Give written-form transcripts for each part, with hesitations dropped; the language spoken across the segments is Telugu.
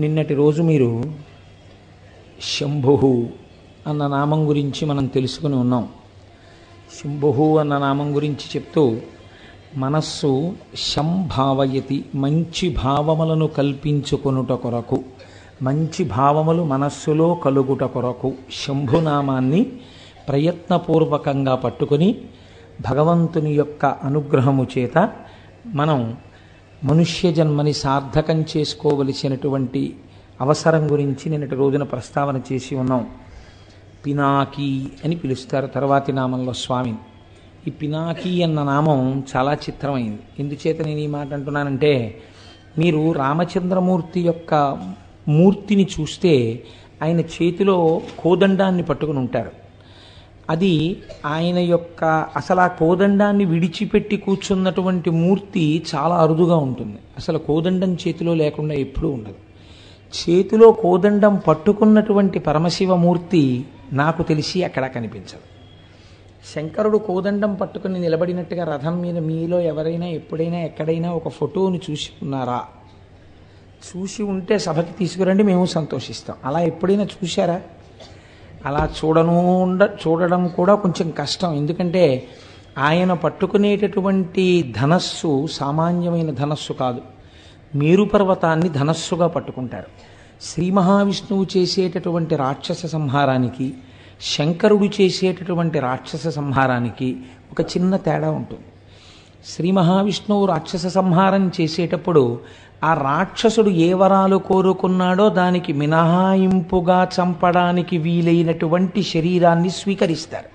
నిన్నటి రోజు మీరు శంభు అన్న నామం గురించి మనం తెలుసుకుని ఉన్నాం. శంభు అన్న నామం గురించి చెప్తూ మనస్సు శంభావయతి, మంచి భావములను కల్పించుకొనుట కొరకు, మంచి భావములు మనస్సులో కలుగుట కొరకు శంభునామాన్ని ప్రయత్నపూర్వకంగా పట్టుకొని భగవంతుని యొక్క అనుగ్రహము చేత మనం మనుష్య జన్మని సార్థకం చేసుకోవలసినటువంటి అవసరం గురించి నిన్నటి రోజున ప్రస్తావన చేసి ఉన్నాం. పినాకి అని పిలుస్తారు తర్వాతి నామంలో స్వామిని. ఈ పినాకి అన్న నామం చాలా చిత్రమైంది. ఎందుచేత నేను ఈ మాట అంటున్నానంటే, మీరు రామచంద్రమూర్తి యొక్క మూర్తిని చూస్తే ఆయన చేతిలో కోదండాన్ని పట్టుకుని ఉంటారు. అది ఆయన యొక్క అసలు ఆ కోదండాన్ని విడిచిపెట్టి కూర్చున్నటువంటి మూర్తి చాలా అరుదుగా ఉంటుంది. అసలు కోదండం చేతిలో లేకుండా ఎప్పుడూ ఉండదు. చేతిలో కోదండం పట్టుకున్నటువంటి పరమశివమూర్తి నాకు తెలిసి అక్కడ కనిపించదు. శంకరుడు కోదండం పట్టుకుని నిలబడినట్టుగా రథం మీద మీలో ఎవరైనా ఎప్పుడైనా ఎక్కడైనా ఒక ఫోటోని చూసి ఉన్నారా? చూసి ఉంటే సభకి తీసుకురండి, మేము సంతోషిస్తాం. అలా ఎప్పుడైనా చూశారా? అలా చూడడం కూడా కొంచెం కష్టం. ఎందుకంటే ఆయన పట్టుకునేటటువంటి ధనస్సు సామాన్యమైన ధనస్సు కాదు. మేరు పర్వతాన్ని ధనస్సుగా పట్టుకుంటారు. శ్రీ మహావిష్ణువు చేసేటటువంటి రాక్షస సంహారానికి, శంకరుడు చేసేటటువంటి రాక్షస సంహారానికి ఒక చిన్న తేడా ఉంటుంది. శ్రీ మహావిష్ణువు రాక్షస సంహారం చేసేటప్పుడు ఆ రాక్షసుడు ఏ వరాలు కోరుకున్నాడో దానికి మినహాయింపుగా చంపడానికి వీలైనటువంటి శరీరాన్ని స్వీకరిస్తారు.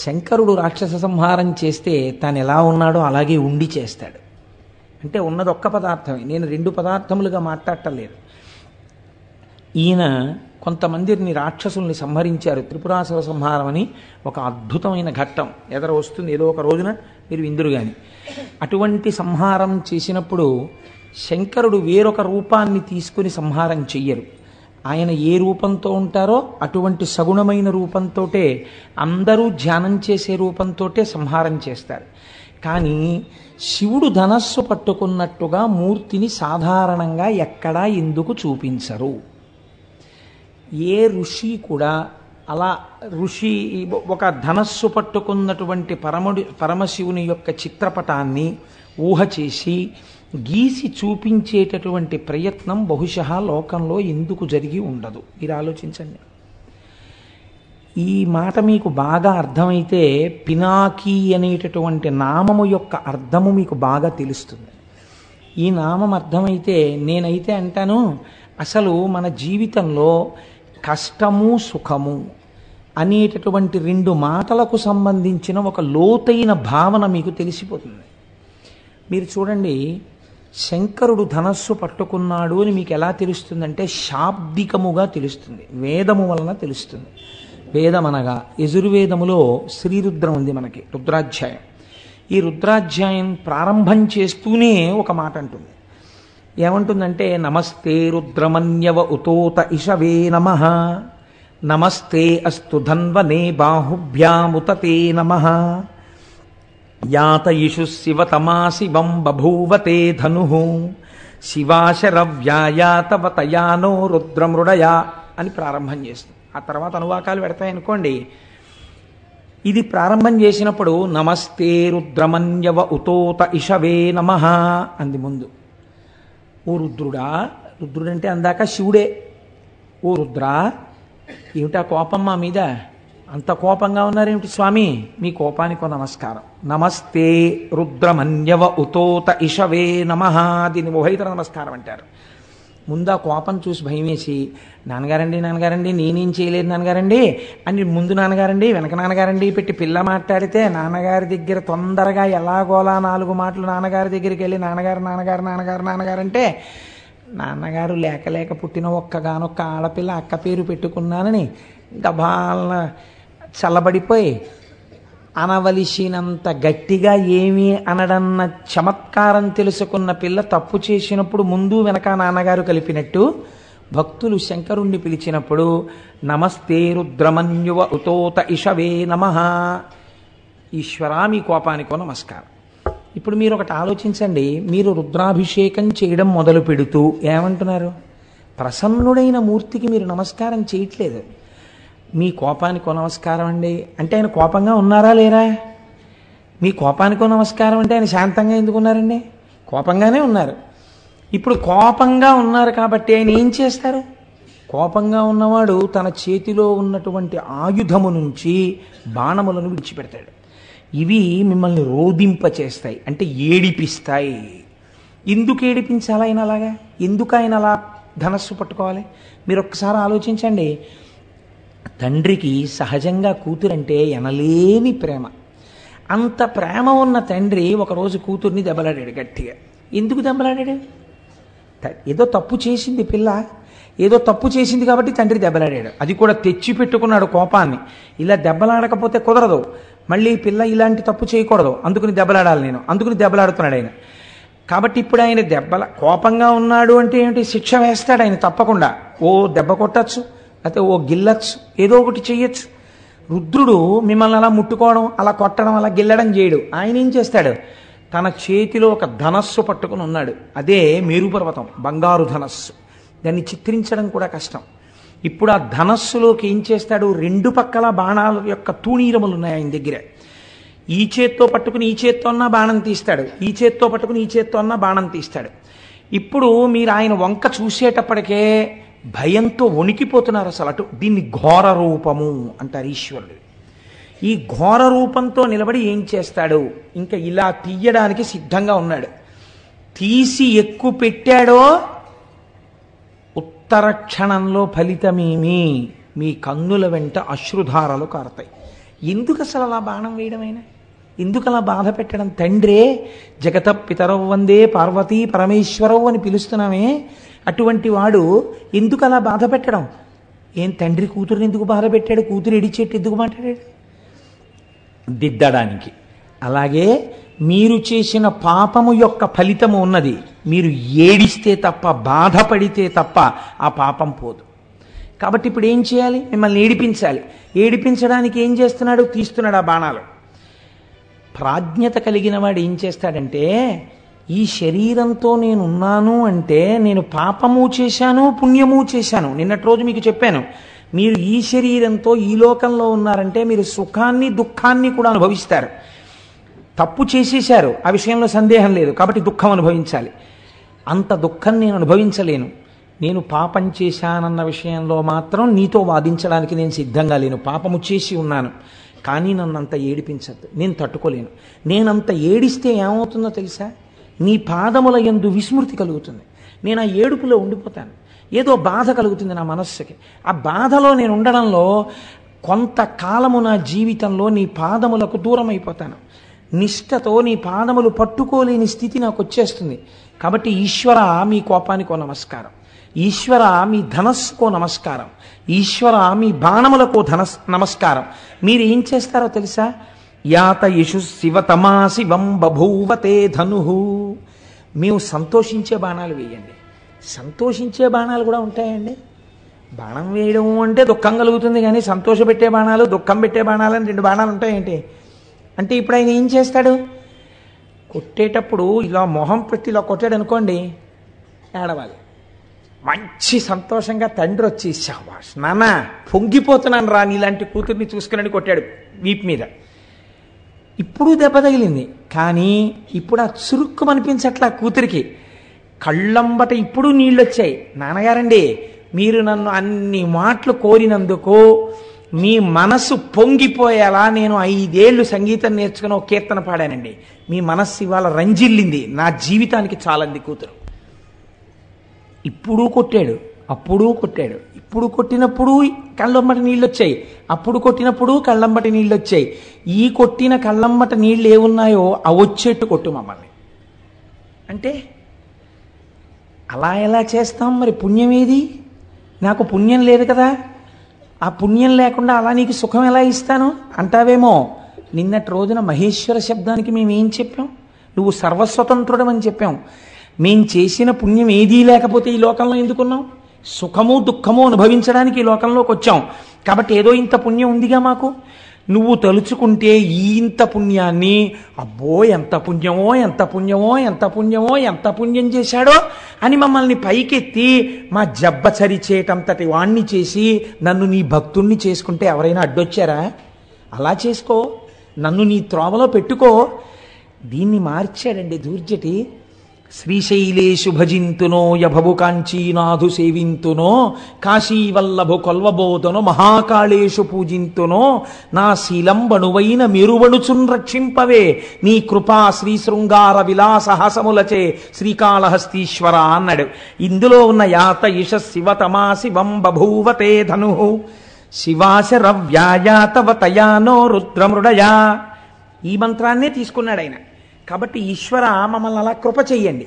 శంకరుడు రాక్షస సంహారం చేస్తే తాను ఎలా ఉన్నాడో అలాగే ఉండి చేస్తాడు. అంటే ఉన్నది ఒక్క పదార్థమే, నేను రెండు పదార్థములుగా మాట్లాడటలేదు. ఈయన కొంతమందిని రాక్షసుల్ని సంహరించారు. త్రిపురాసుర సంహారం అని ఒక అద్భుతమైన ఘట్టం ఎదర వస్తుంది ఏదో ఒక రోజున, మీరు ఇందురు కానీ. అటువంటి సంహారం చేసినప్పుడు శంకరుడు వేరొక రూపాన్ని తీసుకుని సంహారం చెయ్యరు. ఆయన ఏ రూపంతో ఉంటారో అటువంటి సగుణమైన రూపంతో అందరూ ధ్యానం చేసే రూపంతో సంహారం చేస్తారు. కానీ శివుడు ధనస్సు పట్టుకున్నట్టుగా మూర్తిని సాధారణంగా ఎక్కడా ఎందుకు చూపించరు? ఏ ఋషి కూడా అలా ఒక ధనస్సు పట్టుకున్నటువంటి పరమశివుని యొక్క చిత్రపటాన్ని ఊహ చేసి గీసి చూపించేటటువంటి ప్రయత్నం బహుశः లోకంలో ఎందుకు జరిగి ఉండదు? మీరు ఆలోచించండి. ఈ మాట మీకు బాగా అర్థమైతే పినాకి అనేటటువంటి నామము యొక్క అర్థము మీకు బాగా తెలుస్తుంది. ఈ నామం అర్థమైతే నేనైతే అంటాను, అసలు మన జీవితంలో కష్టము సుఖము అనేటటువంటి రెండు మాటలకు సంబంధించిన ఒక లోతైన భావన మీకు తెలిసిపోతుంది. మీరు చూడండి, శంకరుడు ధనస్సు పట్టుకున్నాడు అని మీకు ఎలా తెలుస్తుందంటే శాబ్దికముగా తెలుస్తుంది, వేదము వలన తెలుస్తుంది. వేదం అనగా యజుర్వేదములో శ్రీరుద్రం ఉంది మనకి, రుద్రాధ్యాయం. ఈ రుద్రాధ్యాయం ప్రారంభం చేస్తూనే ఒక మాట అంటుంది. ఏమంటుందంటే, నమస్తే రుద్రమన్యవ ఉతోత ఇషవే నమః, నమస్తే అస్తు ధన్వనే బాహుభ్యాముతతే నమః, యాతయిషు శివతమా శివం బభూవతే ధను, శివాశరవ్యాయాతవతయానో రుద్రమృడయా అని ప్రారంభం చేస్తుంది. ఆ తర్వాత అనువాకాలు పెడతాయనుకోండి. ఇది ప్రారంభం చేసినప్పుడు నమస్తే రుద్రమన్యవ ఉతోత ఇషవే నమః అంది ముందు. ఓ రుద్రుడా, రుద్రుడంటే అందాక శివుడే. ఓ రుద్రా, ఏమిటా కోపం మా మీద? అంత కోపంగా ఉన్నారేమిటి స్వామి? మీ కోపానికి నమస్కారం. నమస్తే రుద్రమన్యవ ఉతోత ఇషవే నమః, దీన్ని ఉభయతర నమస్కారం అంటారు. ముందు ఆ కోపం చూసి భయం వేసి, నాన్నగారండి నాన్నగారండి నేనేం చేయలేదు నాన్నగారండి అని ముందు నాన్నగారండి వెనక నాన్నగారండి పెట్టి పిల్ల మాట్లాడితే నాన్నగారి దగ్గర తొందరగా ఎలాగోలా నాలుగు మాటలు నాన్నగారి దగ్గరికి వెళ్ళి నాన్నగారు నాన్నగారు నాన్నగారు నాన్నగారు అంటే, నాన్నగారు లేక లేక పుట్టిన ఒక్కగానొక్క ఆడపిల్ల అక్క పేరు పెట్టుకున్నానని గబాలన చల్లబడిపోయి అనవలసినంత గట్టిగా ఏమీ అనడన్న చమత్కారం తెలుసుకున్న పిల్ల తప్పు చేసినప్పుడు ముందు వెనక నాన్నగారు కలిపినట్టు భక్తులు శంకరుణ్ణి పిలిచినప్పుడు నమస్తే రుద్రమన్యువ ఉతోత ఇషవే నమః, ఈశ్వరా మీ కోపానికో నమస్కారం. ఇప్పుడు మీరు ఒకటి ఆలోచించండి, మీరు రుద్రాభిషేకం చేయడం మొదలు పెడుతూ ఏమంటున్నారు? ప్రసన్నుడైన మూర్తికి మీరు నమస్కారం చేయట్లేదు. మీ కోపానికో నమస్కారం అండి అంటే ఆయన కోపంగా ఉన్నారా లేరా? మీ కోపానికో నమస్కారం అంటే ఆయన శాంతంగా ఎందుకు ఉన్నారండి? కోపంగానే ఉన్నారు. ఇప్పుడు కోపంగా ఉన్నారు కాబట్టి ఆయన ఏం చేస్తారు? కోపంగా ఉన్నవాడు తన చేతిలో ఉన్నటువంటి ఆయుధము నుంచి బాణములను విడిచిపెడతాడు. ఇవి మిమ్మల్ని రోదింపచేస్తాయి, అంటే ఏడిపిస్తాయి. ఎందుకు ఏడిపించాలి ఆయన అలాగా? ఎందుకు ఆయన అలా ధనస్సు పట్టుకోవాలి? మీరు ఒక్కసారి ఆలోచించండి. తండ్రికి సహజంగా కూతురంటే ఎనలేని ప్రేమ. అంత ప్రేమ ఉన్న తండ్రి ఒకరోజు కూతుర్ని దెబ్బలాడాడు గట్టిగా. ఎందుకు దెబ్బలాడాడు? ఏదో తప్పు చేసింది పిల్ల, ఏదో తప్పు చేసింది కాబట్టి తండ్రి దెబ్బలాడాడు. అది కూడా తెచ్చి పెట్టుకున్నాడు కోపాన్ని. ఇలా దెబ్బలాడకపోతే కుదరదు, మళ్ళీ పిల్ల ఇలాంటి తప్పు చేయకూడదు, అందుకుని దెబ్బలాడాలి నేను, అందుకుని దెబ్బలాడుతున్నాడు ఆయన. కాబట్టి ఇప్పుడు ఆయన కోపంగా ఉన్నాడు అంటే ఏమిటి? శిక్ష వేస్తాడు ఆయన తప్పకుండా. ఓ దెబ్బ కొట్టచ్చు, లేకపోతే ఓ గిల్లచ్చు, ఏదో ఒకటి చెయ్యొచ్చు. రుద్రుడు మిమ్మల్ని అలా ముట్టుకోవడం, అలా కొట్టడం, అలా గిల్లడం చేయడు. ఆయన ఏం చేస్తాడు? తన చేతిలో ఒక ధనస్సు పట్టుకుని ఉన్నాడు. అదే మేరుపర్వతం, బంగారు ధనస్సు. దాన్ని చిత్రించడం కూడా కష్టం. ఇప్పుడు ఆ ధనస్సులోకి ఏం చేస్తాడు? రెండు పక్కల బాణాల యొక్క తూణీరములు ఉన్నాయి ఆయన దగ్గర. ఈ చేత్తో పట్టుకుని ఈ చేత్తో అన్నా బాణం తీస్తాడు, ఈ చేత్తో పట్టుకుని ఈ చేత్తో అన్నా బాణం తీస్తాడు. ఇప్పుడు మీరు ఆయన వంక చూసేటప్పటికే భయంతో వణికిపోతున్నారు అసలు. అటు దీన్ని ఘోర రూపము అంటారు ఈశ్వరుడు. ఈ ఘోర రూపంతో నిలబడి ఏం చేస్తాడు? ఇంకా ఇలా తీయడానికి సిద్ధంగా ఉన్నాడు. తీసి ఎక్కువ పెట్టాడో ఉత్తర క్షణంలో ఫలితమేమి? మీ కన్నుల వెంట అశ్రుధారలు కారతాయి. ఎందుకు అసలు అలా బాణం వేయడమైనా? ఎందుకు అలా బాధ పెట్టడం? తండ్రే జగత పితరవ్ వందే పార్వతీ పరమేశ్వరవ్ అని పిలుస్తున్నామే, అటువంటి వాడు ఎందుకు అలా బాధ పెట్టడం? ఏం తండ్రి కూతురుని ఎందుకు బాధ పెట్టాడు? కూతురు ఎడిచేట్టు ఎందుకు మాట్లాడాడు? దిద్దడానికి. అలాగే మీరు చేసిన పాపము యొక్క ఫలితము ఉన్నది. మీరు ఏడిస్తే తప్ప, బాధపడితే తప్ప ఆ పాపం పోదు. కాబట్టి ఇప్పుడు ఏం చేయాలి? మిమ్మల్ని ఏడిపించాలి. ఏడిపించడానికి ఏం చేస్తున్నాడు? తీస్తున్నాడు ఆ బాణాలు. ప్రాజ్ఞత కలిగిన వాడు ఏం చేస్తాడంటే, ఈ శరీరంతో నేనున్నాను అంటే నేను పాపము చేశాను, పుణ్యము చేశాను. నిన్నటి రోజు మీకు చెప్పాను, మీరు ఈ శరీరంతో ఈ లోకంలో ఉన్నారంటే మీరు సుఖాన్ని దుఃఖాన్ని కూడా అనుభవిస్తారు. తప్పు చేసేశారు, ఆ విషయంలో సందేహం లేదు, కాబట్టి దుఃఖం అనుభవించాలి. అంత దుఃఖం నేను అనుభవించలేను. నేను పాపం చేశానన్న విషయంలో మాత్రం నీతో వాదించడానికి నేను సిద్ధంగా లేను. పాపము చేసి ఉన్నాను, కానీ నన్ను అంత ఏడిపించద్దు, నేను తట్టుకోలేను. నేనంత ఏడిస్తే ఏమవుతుందో తెలుసా? నీ పాదముల యందు విస్మృతి కలుగుతుంది. నేను ఆ ఏడుపులో ఉండిపోతాను. ఏదో బాధ కలుగుతుంది నా మనస్సుకి. ఆ బాధలో నేను ఉండడంలో కొంతకాలము నా జీవితంలో నీ పాదములకు దూరం అయిపోతాను. నిష్ఠతో నీ పాదములు పట్టుకోలేని స్థితి నాకు వచ్చేస్తుంది. కాబట్టి ఈశ్వర, మీ కోపానికో నమస్కారం. ఈశ్వర, మీ ధనస్సుకో నమస్కారం. ఈశ్వర, మీ బాణములకో నమస్కారం. మీరు ఏం చేస్తారో తెలుసా? యాత యశు శివతమా శివం బభూవతే ధను. మేము సంతోషించే బాణాలు వేయండి. సంతోషించే బాణాలు కూడా ఉంటాయండి. బాణం వేయడం అంటే దుఃఖం కలుగుతుంది, కానీ సంతోషపెట్టే బాణాలు, దుఃఖం పెట్టే బాణాలు అని రెండు బాణాలు ఉంటాయేంటి? అంటే ఇప్పుడు ఆయన ఏం చేస్తాడు? కొట్టేటప్పుడు ఇలా మొహం పెట్టి ఇలా కొట్టాడు అనుకోండి, ఏడవాలి. మంచి సంతోషంగా తండ్రి వచ్చి, శాబాష్ నాన్న, పొంగిపోతున్నాను రా నీలాంటి కూతుర్ని చూసుకుని కొట్టాడు వీపు మీద. ఇప్పుడు దెబ్బ తగిలింది, కానీ ఇప్పుడు ఆ చురుక్కు అనిపించట్లా కూతురికి. కళ్ళంబట ఇప్పుడు నీళ్ళు వచ్చాయి. నాన్నగారండి, మీరు నన్ను అన్ని మాటలు కోరినందుకు మీ మనసు పొంగిపోయేలా నేను 5 ఏళ్ళు సంగీతం నేర్చుకుని ఒక కీర్తన పాడానండి. మీ మనస్సు ఇవాళ రంజిల్లింది, నా జీవితానికి చాలంది కూతురు. ఇప్పుడు కొట్టాడు, అప్పుడు కొట్టాడు. ఇప్పుడు కొట్టినప్పుడు కళ్ళంబటి నీళ్ళు వచ్చాయి, అప్పుడు కొట్టినప్పుడు కళ్ళంబటి నీళ్ళు వచ్చాయి. ఈ కొట్టిన కళ్ళంబట నీళ్ళు ఏమున్నాయో అవి వచ్చేట్టు కొట్టు మమ్మల్ని అంటే అలా ఎలా చేస్తాం? మరి పుణ్యం ఏది? నాకు పుణ్యం లేదు కదా, ఆ పుణ్యం లేకుండా అలా నీకు సుఖం ఎలా ఇస్తాను అంటావేమో. నిన్నటి రోజున మహేశ్వర శబ్దానికి మేమేం చెప్పాం? నువ్వు సర్వస్వతంత్రుడు అని చెప్పాం. మేం చేసిన పుణ్యం ఏదీ లేకపోతే ఈ లోకంలో ఎందుకున్నాం? సుఖము దుఃఖము అనుభవించడానికి ఈ లోకంలోకి వచ్చాం. కాబట్టి ఏదో ఇంత పుణ్యం ఉందిగా మాకు. నువ్వు తలుచుకుంటే ఇంత పుణ్యాన్ని, అబ్బో ఎంత పుణ్యమో ఎంత పుణ్యమో ఎంత పుణ్యమో ఎంత పుణ్యం చేశాడో అని మమ్మల్ని పైకెత్తి మా జబ్బ చరిచేటంతటి వాణ్ణి చేసి నన్ను నీ భక్తుణ్ణి చేసుకుంటే ఎవరైనా అడ్డొచ్చారా? అలా చేసుకో, నన్ను నీ త్రోవలో పెట్టుకో. దీన్ని మార్చాడండి దూర్జటి. శ్రీశైలేషు భజింతునో యభవు కాంచీనాథు సేవింతునో కాశీవల్లభు కొల్వబోధను మహాకాళేషు పూజింతునో నా శీలంబణువైన మెరువణుచున్ రక్షింపవే నీ కృపా శ్రీ శృంగార విలాసహాసములచే శ్రీకాళహస్తీశ్వర అన్నాడు. ఇందులో ఉన్న యాత ఇష శివతమా శివం బభూవతే ధను శివాశరవ్యాయాతవతయానో రుద్రమృడయా. ఈ మంత్రాన్నే తీసుకున్నాడు ఆయన. కాబట్టి ఈశ్వర మమ్మల్ని అలా కృప చెయ్యండి.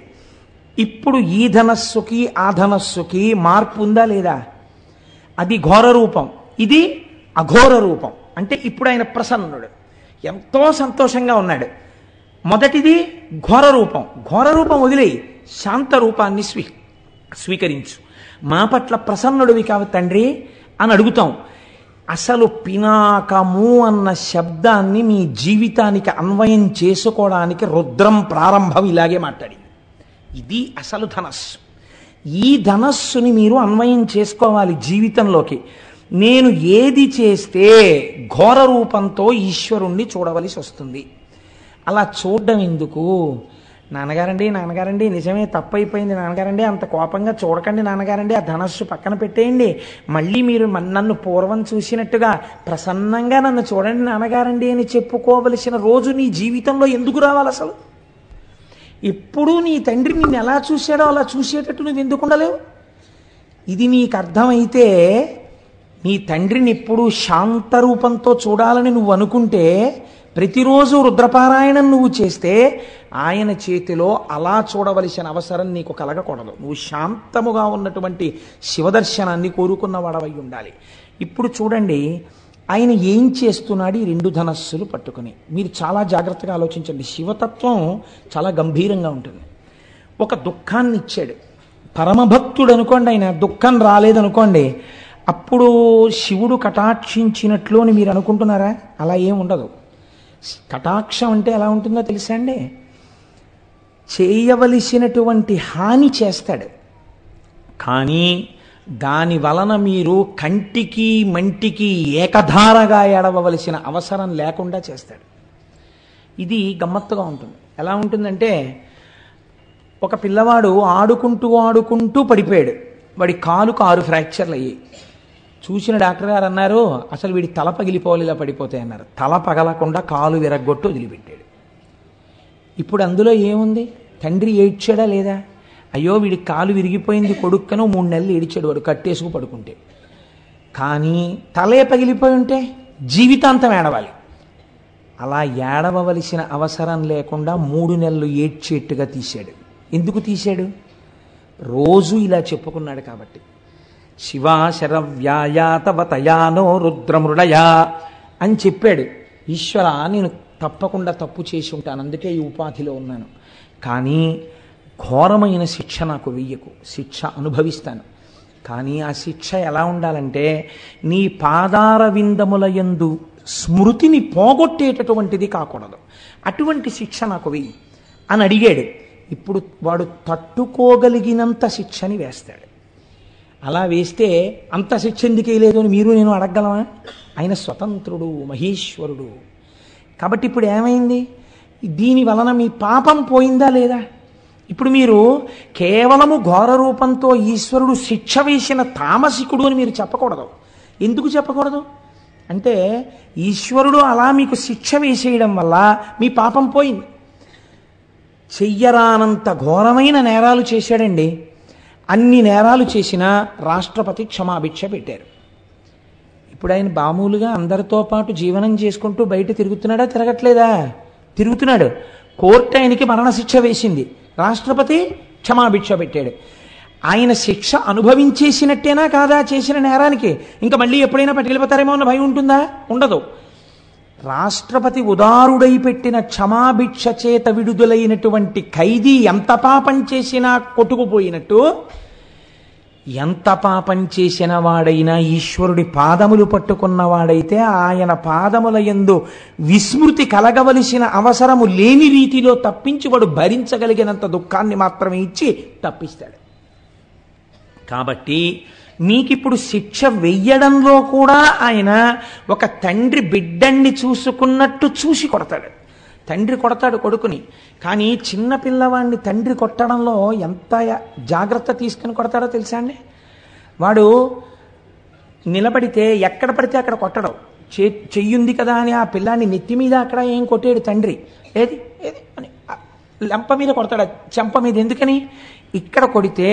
ఇప్పుడు ఈ ధనస్సుకి ఆ ధనస్సుకి మార్పు ఉందా లేదా? అది ఘోర రూపం, ఇది అఘోర రూపం. అంటే ఇప్పుడు ఆయన ప్రసన్నుడు, ఎంతో సంతోషంగా ఉన్నాడు. మొదటిది ఘోర రూపం. ఘోర రూపం వదిలేయి, శాంత రూపాన్ని స్వీకరించు. మా పట్ల ప్రసన్నుడివి కావు తండ్రి అని అడుగుతాం. అసలు పినాకము అన్న శబ్దాన్ని మీ జీవితానికి అన్వయం చేసుకోవడానికి రుద్రం ప్రారంభం ఇలాగే మాట్లాడింది. ఇది అసలు ధనస్సు. ఈ ధనస్సుని మీరు అన్వయం చేసుకోవాలి జీవితంలోకి. నేను ఏది చేస్తే ఘోర రూపంతో ఈశ్వరుణ్ణి చూడవలసి వస్తుంది. అలా చూడడం ఎందుకు? నాన్నగారండి నిజమే తప్పైపోయింది నాన్నగారండి, అంత కోపంగా చూడకండి నాన్నగారండి, ఆ ధనస్సు పక్కన పెట్టేయండి, మళ్ళీ మీరు నన్ను పూర్వం చూసినట్టుగా ప్రసన్నంగా నన్ను చూడండి నాన్నగారండి అని చెప్పుకోవలసిన రోజు నీ జీవితంలో ఎందుకు రావాలి? అసలు ఎప్పుడూ నీ తండ్రి నిన్ను ఎలా చూశాడో అలా చూసేటట్టు నువ్వు ఎందుకు ఉండలేవు? ఇది నీకు అర్థమైతే నీ తండ్రిని ఎప్పుడూ శాంతరూపంతో చూడాలని నువ్వు అనుకుంటే ప్రతిరోజు రుద్రపారాయణం నువ్వు చేస్తే ఆయన చేతిలో అలా చూడవలసిన అవసరం నీకు కలగకూడదు. నువ్వు శాంతముగా ఉన్నటువంటి శివదర్శనాన్ని కోరుకున్న వాడవై ఉండాలి. ఇప్పుడు చూడండి ఆయన ఏం చేస్తున్నాడు ఈ రెండు ధనస్సులు పట్టుకుని. మీరు చాలా జాగ్రత్తగా ఆలోచించండి. శివతత్వం చాలా గంభీరంగా ఉంటుంది. ఒక దుఃఖాన్ని ఇచ్చాడు. పరమభక్తుడు అనుకోండి, ఆయన దుఃఖం రాలేదనుకోండి, అప్పుడు శివుడు కటాక్షించినట్లు అని మీరు అనుకుంటున్నారా? అలా ఏం ఉండదు. కటాక్షం అంటే ఎలా ఉంటుందో తెలుసా అండి? చేయవలసినటువంటి హాని చేస్తాడు, కానీ దాని వలన మీరు కంటికి మంటికి ఏకధారగా ఏడవలసిన అవసరం లేకుండా చేస్తాడు. ఇది గమ్మత్తుగా ఉంటుంది. ఎలా ఉంటుందంటే, ఒక పిల్లవాడు ఆడుకుంటూ పడిపోయాడు. వాడి కాలుకు 6 ఫ్రాక్చర్లు అయ్యాయి. చూసిన డాక్టర్ గారు అన్నారు, అసలు వీడి తల పగిలిపోవాలి ఇలా పడిపోతాయి అన్నారు. తల పగలకుండా కాలు విరగ్గొట్టు వదిలిపెట్టాడు. ఇప్పుడు అందులో ఏముంది? తండ్రి ఏడ్చాడా లేదా? అయ్యో వీడి కాలు విరిగిపోయింది కొడుక్కను 3 నెలలు ఏడిచాడు వాడు కట్టేసుకు పడుకుంటే. కానీ తలే పగిలిపోయి ఉంటే జీవితాంతం ఏడవాలి. అలా ఏడవలసిన అవసరం లేకుండా 3 నెలలు ఏడ్చేట్టుగా తీశాడు. ఎందుకు తీశాడు? రోజు ఇలా చెప్పుకున్నాడు కాబట్టి. శివాశరవ్యాయాతవతయానో రుద్రమృడయా అని చెప్పాడు. ఈశ్వర నేను తప్పకుండా తప్పు చేసి ఉంటాను, అందుకే ఈ ఉపాధిలో ఉన్నాను, కానీ ఘోరమైన శిక్ష నాకు వెయ్యకు, శిక్ష అనుభవిస్తాను. కానీ ఆ శిక్ష ఎలా ఉండాలంటే నీ పాదార విందముల యందు స్మృతిని పోగొట్టేటటువంటిది కాకూడదు. అటువంటి శిక్ష నాకు వెయ్యి అని అడిగాడు. ఇప్పుడు వాడు తట్టుకోగలిగినంత శిక్షని వేస్తాడు. అలా వేస్తే అంత శిక్ష ఎందుకు వేయలేదు అని మీరు నేను అడగగలమా? ఆయన స్వతంత్రుడు, మహేశ్వరుడు. కాబట్టి ఇప్పుడు ఏమైంది? దీని వలన మీ పాపం పోయిందా లేదా? ఇప్పుడు మీరు కేవలము ఘోర రూపంతో ఈశ్వరుడు శిక్ష వేసిన తామసికుడు అని మీరు చెప్పకూడదు. ఎందుకు చెప్పకూడదు అంటే, ఈశ్వరుడు అలా మీకు శిక్ష వేసేయడం వల్ల మీ పాపం పోయింది. చెయ్యరానంత ఘోరమైన నేరాలు చేశాడండి. అన్ని నేరాలు చేసినా రాష్ట్రపతి క్షమాభిక్ష పెట్టారు. ఇప్పుడు ఆయన మామూలుగా అందరితో పాటు జీవనం చేసుకుంటూ బయట తిరుగుతున్నాడా? తిరగట్లేదా? తిరుగుతున్నాడు. కోర్టు ఆయనకి మరణశిక్ష వేసింది, రాష్ట్రపతి క్షమాభిక్ష పెట్టాడు. ఆయన శిక్ష అనుభవించేసినట్టేనా కాదా చేసిన నేరానికి? ఇంకా మళ్ళీ ఎప్పుడైనా పట్టుకెళ్ళిపోతారేమో అన్న భయం ఉంటుందా? ఉండదు. రాష్ట్రపతి ఉదారుడై పెట్టిన క్షమాభిక్ష చేత విడుదలైనటువంటి ఖైదీ ఎంత పాపం చేసినా కొట్టుకుపోయినట్టు ఎంత పాపం చేసిన వాడైనా ఈశ్వరుడి పాదములు పట్టుకున్నవాడైతే ఆయన పాదముల యందు విస్మృతి కలగవలసిన అవసరము లేని రీతిలో తప్పించి వాడు భరించగలిగినంత దుఃఖాన్ని మాత్రమే ఇచ్చి తప్పిస్తాడు. కాబట్టి మీకిప్పుడు శిక్ష వెయ్యడంలో కూడా ఆయన ఒక తండ్రి బిడ్డన్ని చూసుకున్నట్టు చూసి కొడతాడు. తండ్రి కొడతాడు కొడుకుని, కానీ చిన్న పిల్లవాడిని తండ్రి కొట్టడంలో ఎంత జాగ్రత్త తీసుకుని కొడతాడో తెలుసా అండి? వాడు నిలబడితే ఎక్కడ పడితే అక్కడ కొట్టడం, చెయ్యుంది కదా అని ఆ పిల్లాన్ని నెత్తి మీద అక్కడ ఏం కొట్టాడు తండ్రి, ఏది ఏది అని లెంప మీద కొడతాడు, చెంప మీద. ఎందుకని? ఇక్కడ కొడితే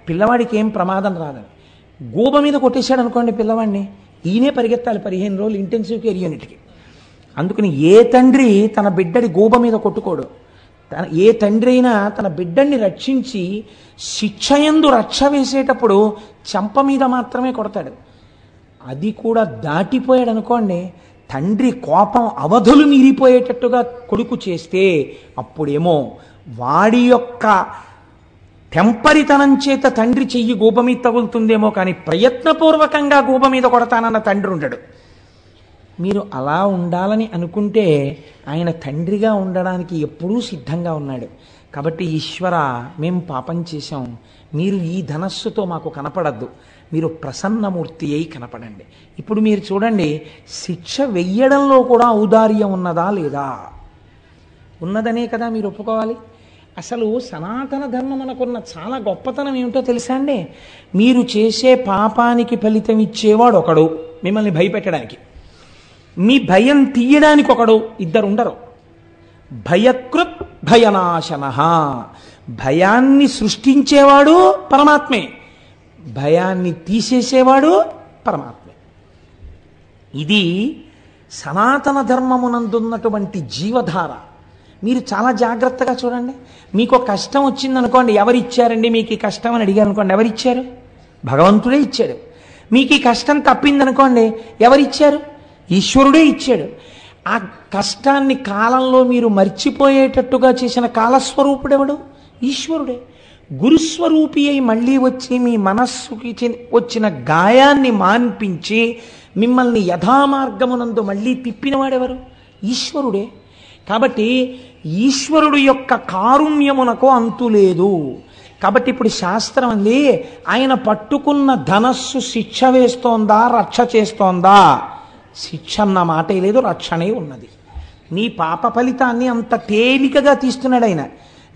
పిల్లవాడికి ఏం ప్రమాదం రాదని. గూబ మీద కొట్టేశాడు అనుకోండి పిల్లవాడిని, ఈయనే పరిగెత్తాలి 15 రోజులు ఇంటెన్సివ్ కేర్ యూనిట్కి. అందుకని ఏ తండ్రి తన బిడ్డడి గూబ మీద కొట్టుకోడు. ఏ తండ్రి అయినా తన బిడ్డని రక్షించి శిక్షయందు రక్ష వేసేటప్పుడు చెంప మీద మాత్రమే కొడతాడు. అది కూడా దాటిపోయాడు అనుకోండి, తండ్రి కోపం అవధులు మీరిపోయేటట్టుగా కొడుకు చేస్తే అప్పుడేమో వాడి యొక్క టెంపరితనం చేత తండ్రి చెయ్యి గూబ మీద తగులుతుందేమో, కానీ ప్రయత్నపూర్వకంగా గూబ మీద కొడతానన్న తండ్రి ఉండడు. మీరు అలా ఉండాలని అనుకుంటే ఆయన తండ్రిగా ఉండడానికి ఎప్పుడూ సిద్ధంగా ఉన్నాడు. కాబట్టి ఈశ్వర, మేము పాపం చేశాం, మీరు ఈ ధనస్సుతో మాకు కనపడద్దు, మీరు ప్రసన్నమూర్తి అయి కనపడండి. ఇప్పుడు మీరు చూడండి, శిక్ష వెయ్యడంలో కూడా ఔదార్యం ఉన్నదా లేదా? ఉన్నదనే కదా మీరు ఒప్పుకోవాలి. అసలు సనాతన ధర్మం మనకున్న చాలా గొప్పతనం ఏమిటో తెలుసా అండి? మీరు చేసే పాపానికి ఫలితం ఇచ్చేవాడు ఒకడు మిమ్మల్ని భయపెట్టడానికి, మీ భయం తీయడానికి ఒకడు, ఇద్దరు ఉండరు. భయకృత్ భయనాశన, భయాన్ని సృష్టించేవాడు పరమాత్మే, భయాన్ని తీసేసేవాడు పరమాత్మే. ఇది సనాతన ధర్మమునందున్నటువంటి జీవధార. మీరు చాలా జాగ్రత్తగా చూడండి. మీకు కష్టం వచ్చిందనుకోండి, ఎవరిచ్చారండి మీకు ఈ కష్టం అని అడిగారు అనుకోండి, ఎవరిచ్చారు? భగవంతుడే ఇచ్చాడు. మీకు ఈ కష్టం తప్పిందనుకోండి, ఎవరిచ్చారు? ఈశ్వరుడే ఇచ్చాడు. ఆ కష్టాన్ని కాలంలో మీరు మర్చిపోయేటట్టుగా చేసిన కాలస్వరూపుడెవడు? ఈశ్వరుడే. గురుస్వరూపి అయి మళ్ళీ వచ్చి మీ మనస్సుకి వచ్చిన గాయాన్ని మాన్పించి మిమ్మల్ని యథామార్గమునందు మళ్ళీ తిప్పినవాడెవరు? ఈశ్వరుడే. కాబట్టి ఈశ్వరుడు యొక్క కారుణ్యమునకు అంతు లేదు. కాబట్టి ఇప్పుడు శాస్త్రం అంది, ఆయన పట్టుకున్న ధనస్సు శిక్ష వేస్తోందా రక్ష చేస్తోందా? శిక్ష అన్న మాటే లేదు, రక్షణే ఉన్నది. నీ పాప ఫలితాన్ని అంత తేలికగా తీస్తున్నాడు ఆయన.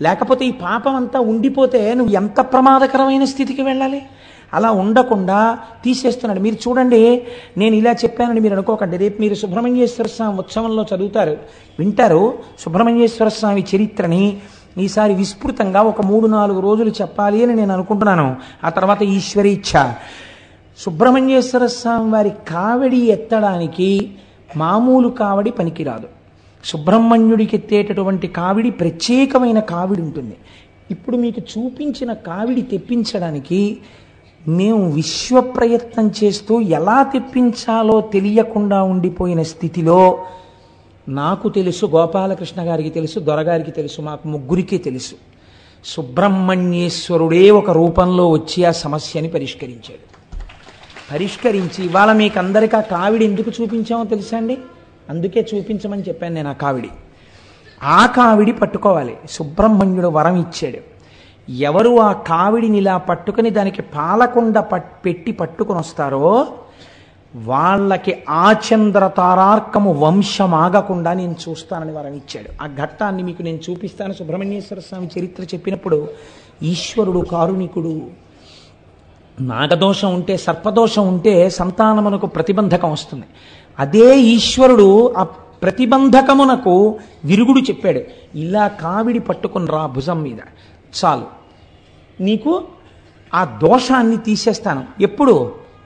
లేకపోతే ఈ పాపం అంతా ఉండిపోతే నువ్వు ఎంత ప్రమాదకరమైన స్థితికి వెళ్ళాలి. అలా ఉండకుండా తీసేస్తున్నాడు. మీరు చూడండి, నేను ఇలా చెప్పానని మీరు అనుకోకండి. రేపు మీరు సుబ్రహ్మణ్యేశ్వర స్వామి ఉత్సవంలో చదువుతారు, వింటారు సుబ్రహ్మణ్యేశ్వర స్వామి చరిత్రని. ఈసారి విస్తృతంగా ఒక 3-4 రోజులు చెప్పాలి అని నేను అనుకుంటున్నాను. ఆ తర్వాత ఈశ్వరీచ్ఛ. సుబ్రహ్మణ్యేశ్వర స్వామి వారి కావిడి ఎత్తడానికి మామూలు కావిడి పనికిరాదు. సుబ్రహ్మణ్యుడికి ఎత్తేటటువంటి కావిడి ప్రత్యేకమైన కావిడి ఉంటుంది. ఇప్పుడు మీకు చూపించిన కావిడి తెప్పించడానికి మేము విశ్వ ప్రయత్నం చేస్తూ ఎలా తెప్పించాలో తెలియకుండా ఉండిపోయిన స్థితిలో నాకు తెలుసు, గోపాలకృష్ణ గారికి తెలుసు, దొరగారికి తెలుసు, మాకు ముగ్గురికే తెలుసు. సుబ్రహ్మణ్యేశ్వరుడే ఒక రూపంలో వచ్చి ఆ సమస్యని పరిష్కరించాడు. పరిష్కరించి ఇవాళ మీకు అందరికీ ఆ కావిడి ఎందుకు చూపించామో తెలుసా అండి? అందుకే చూపించమని చెప్పాను నేను. ఆ కావిడి, ఆ కావిడి పట్టుకోవాలి. సుబ్రహ్మణ్యుడు వరం ఇచ్చాడు. ఎవరు ఆ కావిడిని ఇలా పట్టుకుని దానికి పాలకుండ పెట్టి పట్టుకుని వస్తారో వాళ్ళకి ఆచంద్ర తారార్కము వంశమాగకుండా నేను చూస్తానని వరం ఇచ్చాడు. ఆ ఘట్టాన్ని మీకు నేను చూపిస్తాను. సుబ్రహ్మణ్యేశ్వర స్వామి చరిత్ర చెప్పినప్పుడు ఈశ్వరుడు కారుణికుడు. నాగదోషం ఉంటే, సర్పదోషం ఉంటే సంతానమునకు ప్రతిబంధకం వస్తుంది. అదే ఈశ్వరుడు ఆ ప్రతిబంధకమునకు విరుగుడు చెప్పాడు. ఇలా కావిడి పట్టుకుని రా భుజం మీద, చాలు నీకు ఆ దోషాన్ని తీసేస్తాను. ఎప్పుడు?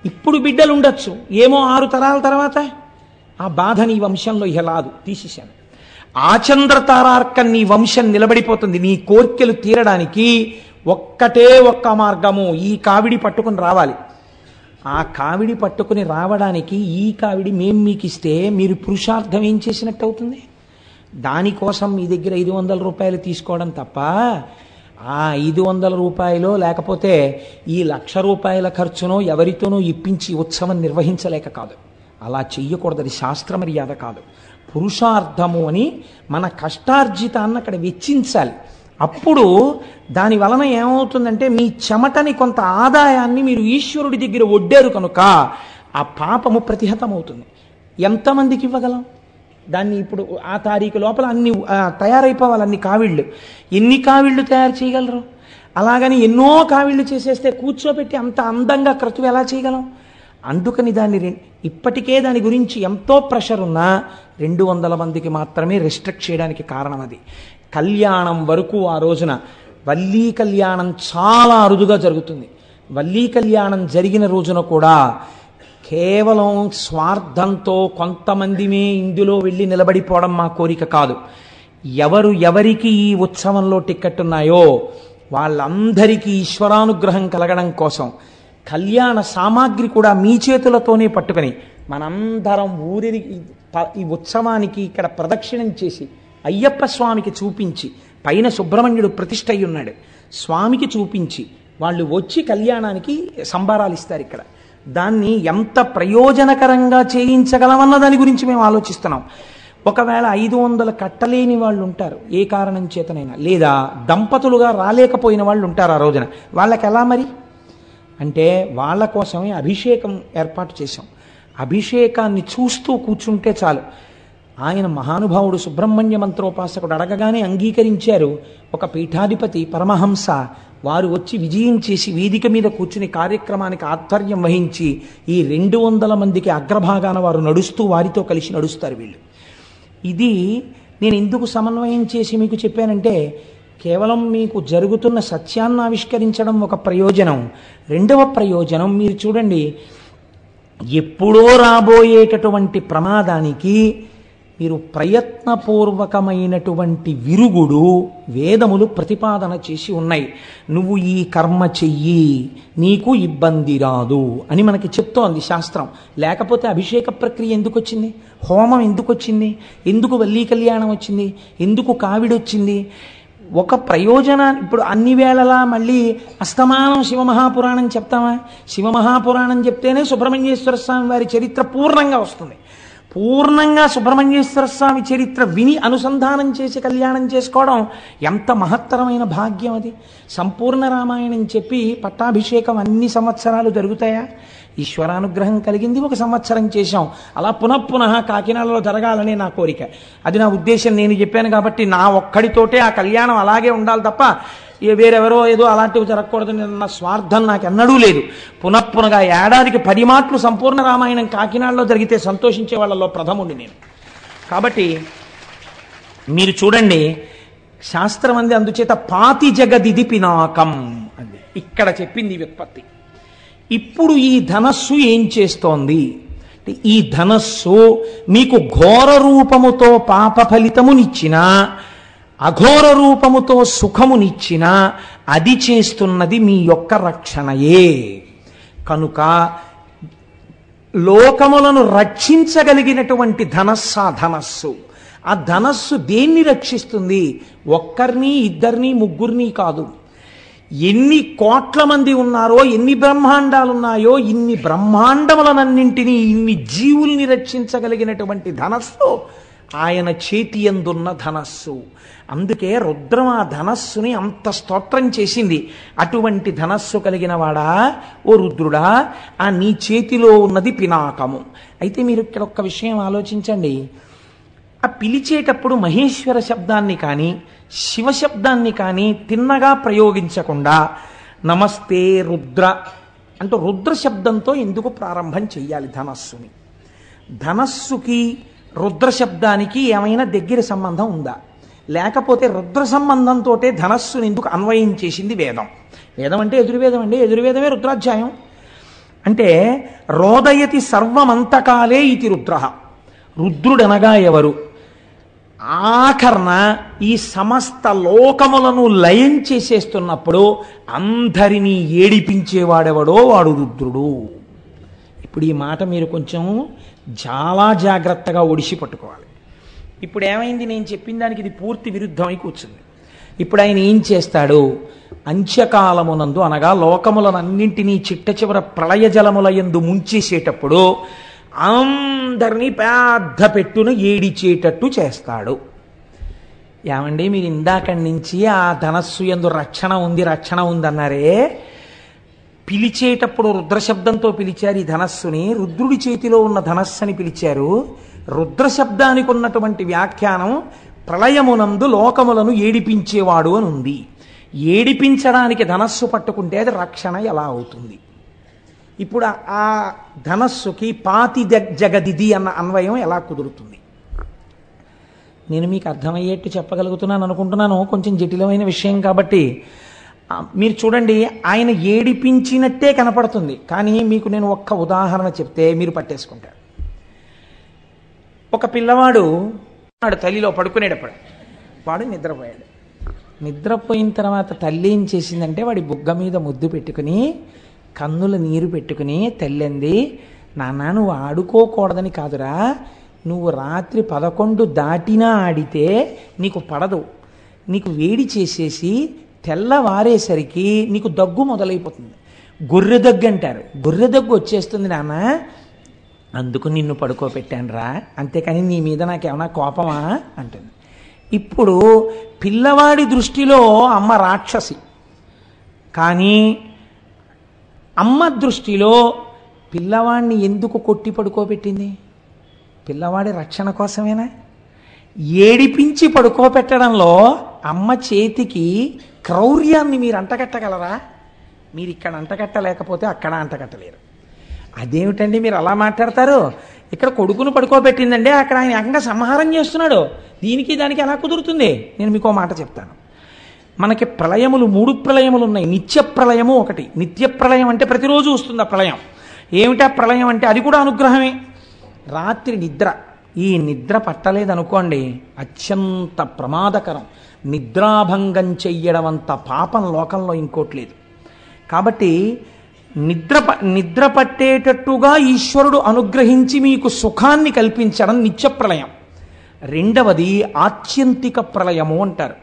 ఇప్పుడు బిడ్డలు ఉండొచ్చు, ఏమో 6 తరాల తర్వాత ఆ బాధ నీ వంశంలో ఇహ లాదు, తీసేశాను. ఆచంద్ర తారార్కం నీ వంశం నిలబడిపోతుంది. నీ కోర్కెలు తీరడానికి ఒక్కటే ఒక్క మార్గము, ఈ కావిడి పట్టుకుని రావాలి. ఆ కావిడి పట్టుకుని రావడానికి ఈ కావిడి మేము మీకు ఇస్తే మీరు పురుషార్థం ఏం చేసినట్టు అవుతుంది? దానికోసం మీ దగ్గర 500 రూపాయలు తీసుకోవడం తప్ప ఆ 500 లేకపోతే ఈ 1,00,000 ఖర్చునో ఎవరితోనో ఇప్పించి ఉత్సవం నిర్వహించలేక కాదు. అలా చెయ్యకూడదు, అది శాస్త్ర మర్యాద కాదు. పురుషార్థము అని మన కష్టార్జితాన్ని అక్కడ వెచ్చించాలి. అప్పుడు దాని వలన ఏమవుతుందంటే మీ చెమటని కొంత ఆదాయాన్ని మీరు ఈశ్వరుడి దగ్గర ఒడ్డారు కనుక ఆ పాపము ప్రతిహతమవుతుంది. ఎంతమందికి ఇవ్వగలం దాన్ని? ఇప్పుడు ఆ తారీఖు లోపల అన్ని తయారైపోవాలి, అన్ని కావిళ్ళు. ఎన్ని కావిళ్ళు తయారు చేయగలరు? అలాగని ఎన్నో కావిళ్ళు చేసేస్తే కూర్చోబెట్టి అంత అందంగా క్రతువు ఎలా చేయగలం? అందుకని దాన్ని ఇప్పటికే దాని గురించి ఎంతో ప్రెషర్ ఉన్నా 200 మందికి మాత్రమే రిస్ట్రిక్ట్ చేయడానికి కారణం అది. కళ్యాణం వరకు ఆ రోజున వల్లీ కళ్యాణం చాలా అరుదుగా జరుగుతుంది. వల్లీ కళ్యాణం జరిగిన రోజున కూడా కేవలం స్వార్థంతో కొంతమందిమే ఇందులో వెళ్ళి నిలబడిపోవడం మా కోరిక కాదు. ఎవరికి ఈ ఉత్సవంలో టిక్కెట్ ఉన్నాయో వాళ్ళందరికీ ఈశ్వరానుగ్రహం కలగడం కోసం కళ్యాణ సామాగ్రి కూడా మీ చేతులతోనే పట్టుకొని మనందరం ఊరి ఈ ఉత్సవానికి ఇక్కడ ప్రదక్షిణం చేసి అయ్యప్ప స్వామికి చూపించి, పైన సుబ్రహ్మణ్యుడు ప్రతిష్ఠ అయి ఉన్నాడు, స్వామికి చూపించి వాళ్ళు వచ్చి కళ్యాణానికి సంబారాలు ఇస్తారు. ఇక్కడ దాన్ని ఎంత ప్రయోజనకరంగా చేయించగలమన్న దాని గురించి మేము ఆలోచిస్తున్నాం. ఒకవేళ 500 కట్టలేని వాళ్ళు ఉంటారు ఏ కారణం చేతనైనా, లేదా దంపతులుగా రాలేకపోయిన వాళ్ళు ఉంటారు ఆ రోజున, వాళ్ళకి ఎలా మరి అంటే వాళ్ళ కోసమే అభిషేకం ఏర్పాటు చేశాం. అభిషేకాన్ని చూస్తూ కూర్చుంటే చాలు. ఆయన మహానుభావుడు సుబ్రహ్మణ్య మంత్రోపాసకుడు అడగగానే అంగీకరించారు. ఒక పీఠాధిపతి పరమహంస వారు వచ్చి విజయం చేసి వేదిక మీద కూర్చుని కార్యక్రమానికి ఆధ్వర్యం వహించి ఈ 200 మందికి అగ్రభాగాన వారు నడుస్తూ వారితో కలిసి నడుస్తారు వీళ్ళు. ఇది నేను ఎందుకు సమన్వయం చేసి మీకు చెప్పానంటే, కేవలం మీకు జరుగుతున్న సత్యాన్ని ఆవిష్కరించడం ఒక ప్రయోజనం. రెండవ ప్రయోజనం మీరు చూడండి, ఎప్పుడో రాబోయేటటువంటి ప్రమాదానికి మీరు ప్రయత్నపూర్వకమైనటువంటి విరుగుడు వేదములు ప్రతిపాదన చేసి ఉన్నాయి. నువ్వు ఈ కర్మ చెయ్యి నీకు ఇబ్బంది రాదు అని మనకి చెప్తోంది శాస్త్రం. లేకపోతే అభిషేక ప్రక్రియ ఎందుకు వచ్చింది? హోమం ఎందుకు వచ్చింది? ఎందుకు వల్లీ కళ్యాణం వచ్చింది? ఎందుకు కావిడొచ్చింది? ఒక ప్రయోజనాన్ని ఇప్పుడు అన్ని వేళలా మళ్ళీ అస్తమానం శివమహాపురాణం చెప్తామా? శివమహాపురాణం చెప్తేనే సుబ్రహ్మణ్యేశ్వర స్వామి వారి చరిత్ర పూర్ణంగా వస్తుంది. పూర్ణంగా సుబ్రహ్మణ్యేశ్వర స్వామి చరిత్ర విని అనుసంధానం చేసి కళ్యాణం చేసుకోవడం ఎంత మహత్తరమైన భాగ్యం అది. సంపూర్ణ రామాయణం చెప్పి పట్టాభిషేకం అన్ని సంవత్సరాలు జరుగుతాయా? ఈశ్వరానుగ్రహం కలిగింది, 1 సంవత్సరం చేశాం. అలా పునఃపునః కాకినాడలో జరగాలనే నా కోరిక. అది నా ఉద్దేశం. నేను చెప్పాను కాబట్టి నా ఒక్కడితోటే ఆ కళ్యాణం అలాగే ఉండాలి తప్ప వేరెవరో ఏదో అలాంటివి జరగకూడదని నా స్వార్థం నాకు ఎన్నడూ లేదు. పునఃపునగా ఏడాదికి 10 మాటలు సంపూర్ణ రామాయణం కాకినాడలో జరిగితే సంతోషించే వాళ్ళలో ప్రథముండి నేను. కాబట్టి మీరు చూడండి, శాస్త్రం అంది అందుచేత పాతి జగదిది పినాకం అంది. ఇక్కడ చెప్పింది వ్యుత్పత్తి. ఇప్పుడు ఈ ధనస్సు ఏం చేస్తోంది? ఈ ధనస్సు మీకు ఘోర రూపముతో పాప ఫలితమునిచ్చినా అఘోర రూపముతో సుఖమునిచ్చినా అది చేస్తున్నది మీ యొక్క రక్షణయే. కనుక లోకములను రక్షించగలిగినటువంటి ధనస్సు. ఆ ధనస్సు దేన్ని రక్షిస్తుంది? ఒక్కరిని, ఇద్దరిని, ముగ్గురిని కాదు. ఎన్ని కోట్ల మంది ఉన్నారో, ఎన్ని బ్రహ్మాండాలు ఉన్నాయో, ఇన్ని బ్రహ్మాండములనన్నింటినీ, ఇన్ని జీవుల్ని రక్షించగలిగినటువంటి ధనస్సు ఆయన చేతి యందున్న ధనస్సు. అందుకే రుద్రం ఆ ధనస్సుని అంత స్తోత్రం చేసింది. అటువంటి ధనస్సు కలిగిన వాడా ఓ రుద్రుడా, ఆ నీ చేతిలో ఉన్నది పినాకము. అయితే మీరు ఇక్కడ ఒక్క విషయం ఆలోచించండి. ఆ పిలిచేటప్పుడు మహేశ్వర శబ్దాన్ని కానీ శివశబ్దాన్ని కానీ తిన్నగా ప్రయోగించకుండా నమస్తే రుద్ర అంటూ రుద్ర శబ్దంతో ఎందుకు ప్రారంభం చెయ్యాలి ధనస్సుని? ధనస్సుకి రుద్ర శబ్దానికి ఏమైనా దగ్గర సంబంధం ఉందా? లేకపోతే రుద్ర సంబంధంతో ధనస్సుని ఎందుకు అన్వయం చేసింది వేదం? వేదం అంటే ఎదుర్వేదం అండి, ఎదుర్వేదమే రుద్రాధ్యాయం. అంటే రోదయతి సర్వమంతకాలే ఇది రుద్ర. రుద్రుడనగా ఎవరు? ఆఖరణ ఈ సమస్త లోకములను లయం చేసేస్తున్నప్పుడు అందరినీ ఏడిపించేవాడెవడో వాడు రుద్రుడు. ఇప్పుడు ఈ మాట మీరు కొంచెం చాలా జాగ్రత్తగా ఒడిసి పట్టుకోవాలి. ఇప్పుడు ఏమైంది? నేను చెప్పిన దానికి ఇది పూర్తి విరుద్ధమై కూర్చుంది. ఇప్పుడు ఆయన ఏం చేస్తాడు? అంత్యకాలమునందు అనగా లోకములనన్నింటినీ చిట్ట చివర ప్రళయ జలముల యందు ముంచేసేటప్పుడు అందరినీ పెద్ద పెట్టున ఏడిచేటట్టు చేస్తాడు. ఏమండి, మీరు ఇందాకడి నుంచి ఆ ధనస్సు యందు రక్షణ ఉంది అన్నారే, పిలిచేటప్పుడు రుద్రశబ్దంతో పిలిచారు ఈ ధనస్సుని, రుద్రుడి చేతిలో ఉన్న ధనస్సుని పిలిచారు. రుద్రశబ్దానికి ఉన్నటువంటి వ్యాఖ్యానం ప్రళయమునందు లోకములను ఏడిపించేవాడు అని ఉంది. ఏడిపించడానికి ధనస్సు పట్టుకుంటే అది రక్షణ ఎలా అవుతుంది? ఇప్పుడు ఆ ధనస్సుకి పాతి జగదిది అన్న అన్వయం ఎలా కుదురుతుంది? నేను మీకు అర్థమయ్యేట్టు చెప్పగలుగుతున్నాను అనుకుంటున్నాను. కొంచెం జటిలమైన విషయం కాబట్టి మీరు చూడండి, ఆయన ఏడిపించినట్టే కనపడుతుంది. కానీ మీకు నేను ఒక్క ఉదాహరణ చెప్తే మీరు పట్టేసుకుంటారు. ఒక పిల్లవాడు తల్లిలో పడుకునేటప్పుడు వాడు నిద్రపోయాడు. నిద్రపోయిన తర్వాత తల్లి ఏం చేసిందంటే వాడి బుగ్గ మీద ముద్దు పెట్టుకుని కన్నుల నీరు పెట్టుకుని తల్లి అంది, నాన్న నువ్వు ఆడుకోకూడదని కాదురా, నువ్వు రాత్రి 11 దాటినా ఆడితే నీకు పడదు, నీకు వేడి చేసేసి తెల్లవారేసరికి నీకు దగ్గు మొదలైపోతుంది. గొర్రె దగ్గు అంటారు, గొర్రె దగ్గు వచ్చేస్తుంది నాన్న, అందుకు నిన్ను పడుకోబెట్టాను రా, అంతేకాని నీ మీద నాకేమన్నా కోపమా అంటుంది. ఇప్పుడు పిల్లవాడి దృష్టిలో అమ్మ రాక్షసి, కానీ అమ్మ దృష్టిలో పిల్లవాడిని ఎందుకు కొట్టి పడుకోబెట్టింది? పిల్లవాడి రక్షణ కోసమేనా? ఏడిపించి పడుకోబెట్టడంలో అమ్మ చేతికి క్రౌర్యాన్ని మీరు అంటగట్టగలరా? మీరు ఇక్కడ అంటగట్టలేకపోతే అక్కడ అంటగట్టలేరు. అదేమిటండి మీరు అలా మాట్లాడతారు? ఇక్కడ కొడుకును పడుకోబెట్టిందంటే అక్కడ ఆయన ఏకంగా సంహారం చేస్తున్నాడు. దీనికి దానికి ఎలా కుదురుతుంది? నేను మీకు మాట చెప్తాను. మనకి ప్రళయములు 3 ప్రళయములు ఉన్నాయి. నిత్య ప్రళయము ఒకటి. నిత్య ప్రళయం అంటే ప్రతిరోజు వస్తుంది ఆ ప్రళయం. ఏమిటా ప్రళయం అంటే అది కూడా అనుగ్రహమే. రాత్రి నిద్ర, ఈ నిద్ర పట్టలేదనుకోండి అత్యంత ప్రమాదకరం. నిద్రాభంగం చెయ్యడం అంత పాపం లోకంలో ఇంకోట్లేదు. కాబట్టి నిద్ర పట్టేటట్టుగా ఈశ్వరుడు అనుగ్రహించి మీకు సుఖాన్ని కల్పించడం నిత్యప్రళయం. రెండవది ఆత్యంతిక ప్రళయము అంటారు.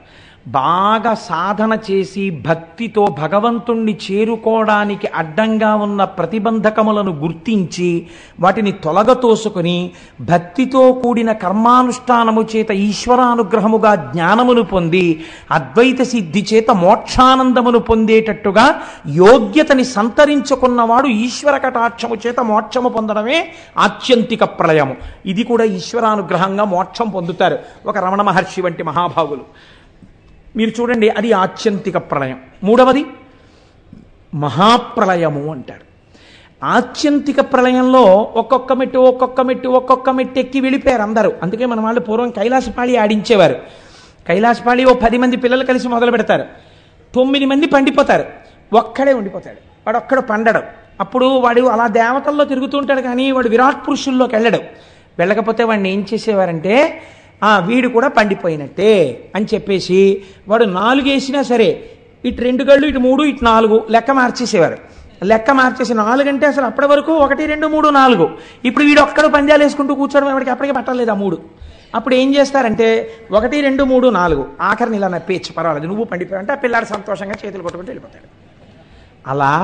బాగా సాధన చేసి భక్తితో భగవంతుణ్ణి చేరుకోవడానికి అడ్డంగా ఉన్న ప్రతిబంధకములను గుర్తించి వాటిని తొలగతోసుకుని భక్తితో కూడిన కర్మానుష్ఠానము చేత ఈశ్వరానుగ్రహముగా జ్ఞానమును పొంది అద్వైత సిద్ధి చేత మోక్షానందమును పొందేటట్టుగా యోగ్యతని సంతరించుకున్నవాడు ఈశ్వర కటాక్షము చేత మోక్షము పొందడమే ఆత్యంతిక ప్రళయము. ఇది కూడా ఈశ్వరానుగ్రహంగా మోక్షం పొందుతారు ఒక రమణ మహర్షి వంటి మహాభాగులు. మీరు చూడండి, అది ఆత్యంతిక ప్రళయం. మూడవది మహాప్రళయము అంటారు. ఆత్యంతిక ప్రళయంలో ఒక్కొక్క మెట్టు ఎక్కి వెళ్ళిపోయారు అందరూ. అందుకే మన వాళ్ళు పూర్వం కైలాసపాళి ఆడించేవారు. కైలాసపాళి 10 మంది పిల్లలు కలిసి మొదలు పెడతారు. 9 మంది పండిపోతారు, ఒక్కడే ఉండిపోతాడు. వాడు ఒక్కడు పండడు. అప్పుడు వాడు అలా దేవతల్లో తిరుగుతూ ఉంటాడు, కానీ వాడు విరాట్ పురుషుల్లోకి వెళ్ళకపోతే వాడిని ఏం చేసేవారంటే వీడు కూడా పండిపోయినట్టే అని చెప్పేసి వాడు 4 వేసినా సరే ఇటు 2 గళ్ళు ఇటు 3 ఇటు 4 లెక్క మార్చేసేవారు. లెక్క మార్చేసి 4 అంటే అసలు అప్పటి వరకు 1 2 3 4. ఇప్పుడు వీడు ఒక్కడు పందాలు వేసుకుంటూ కూర్చోవడం ఎవరికి అప్పటికే పట్టలేదు ఆ 3. అప్పుడు ఏం చేస్తారంటే 1 2 3 4 ఆఖరిని ఇలా నప్పేచ్చు, పర్వాలేదు నువ్వు పండిపోయావంటే ఆ పిల్లాడు సంతోషంగా చేతులు కొట్టుకుంటూ వెళ్ళిపోతాడు. అలా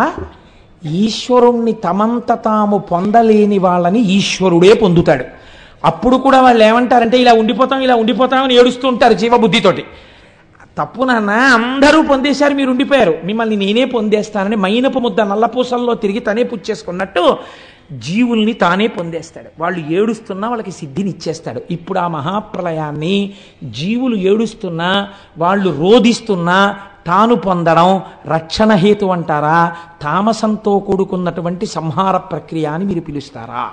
ఈశ్వరుణ్ణి తమంత తాము పొందలేని వాళ్ళని ఈశ్వరుడే పొందుతాడు. అప్పుడు కూడా వాళ్ళు ఏమంటారంటే ఇలా ఉండిపోతాం అని ఏడుస్తూ ఉంటారు జీవబుద్ధితోటి. తప్పు నాన్న, అందరూ పొందేశారు, మీరు ఉండిపోయారు, మిమ్మల్ని నేనే పొందేస్తానని మైనపు ముద్ద నల్లపూసల్లో తిరిగి తనే పుచ్చేసుకున్నట్టు జీవుల్ని తానే పొందేస్తాడు. వాళ్ళు ఏడుస్తున్నా వాళ్ళకి సిద్ధిని ఇచ్చేస్తాడు. ఇప్పుడు ఆ మహాప్రళయాన్ని జీవులు ఏడుస్తున్నా వాళ్ళు రోధిస్తున్నా తాను పొందడం రక్షణ హేతు అంటారా, తామసంతో కూడుకున్నటువంటి సంహార ప్రక్రియ అని మీరు పిలుస్తారా?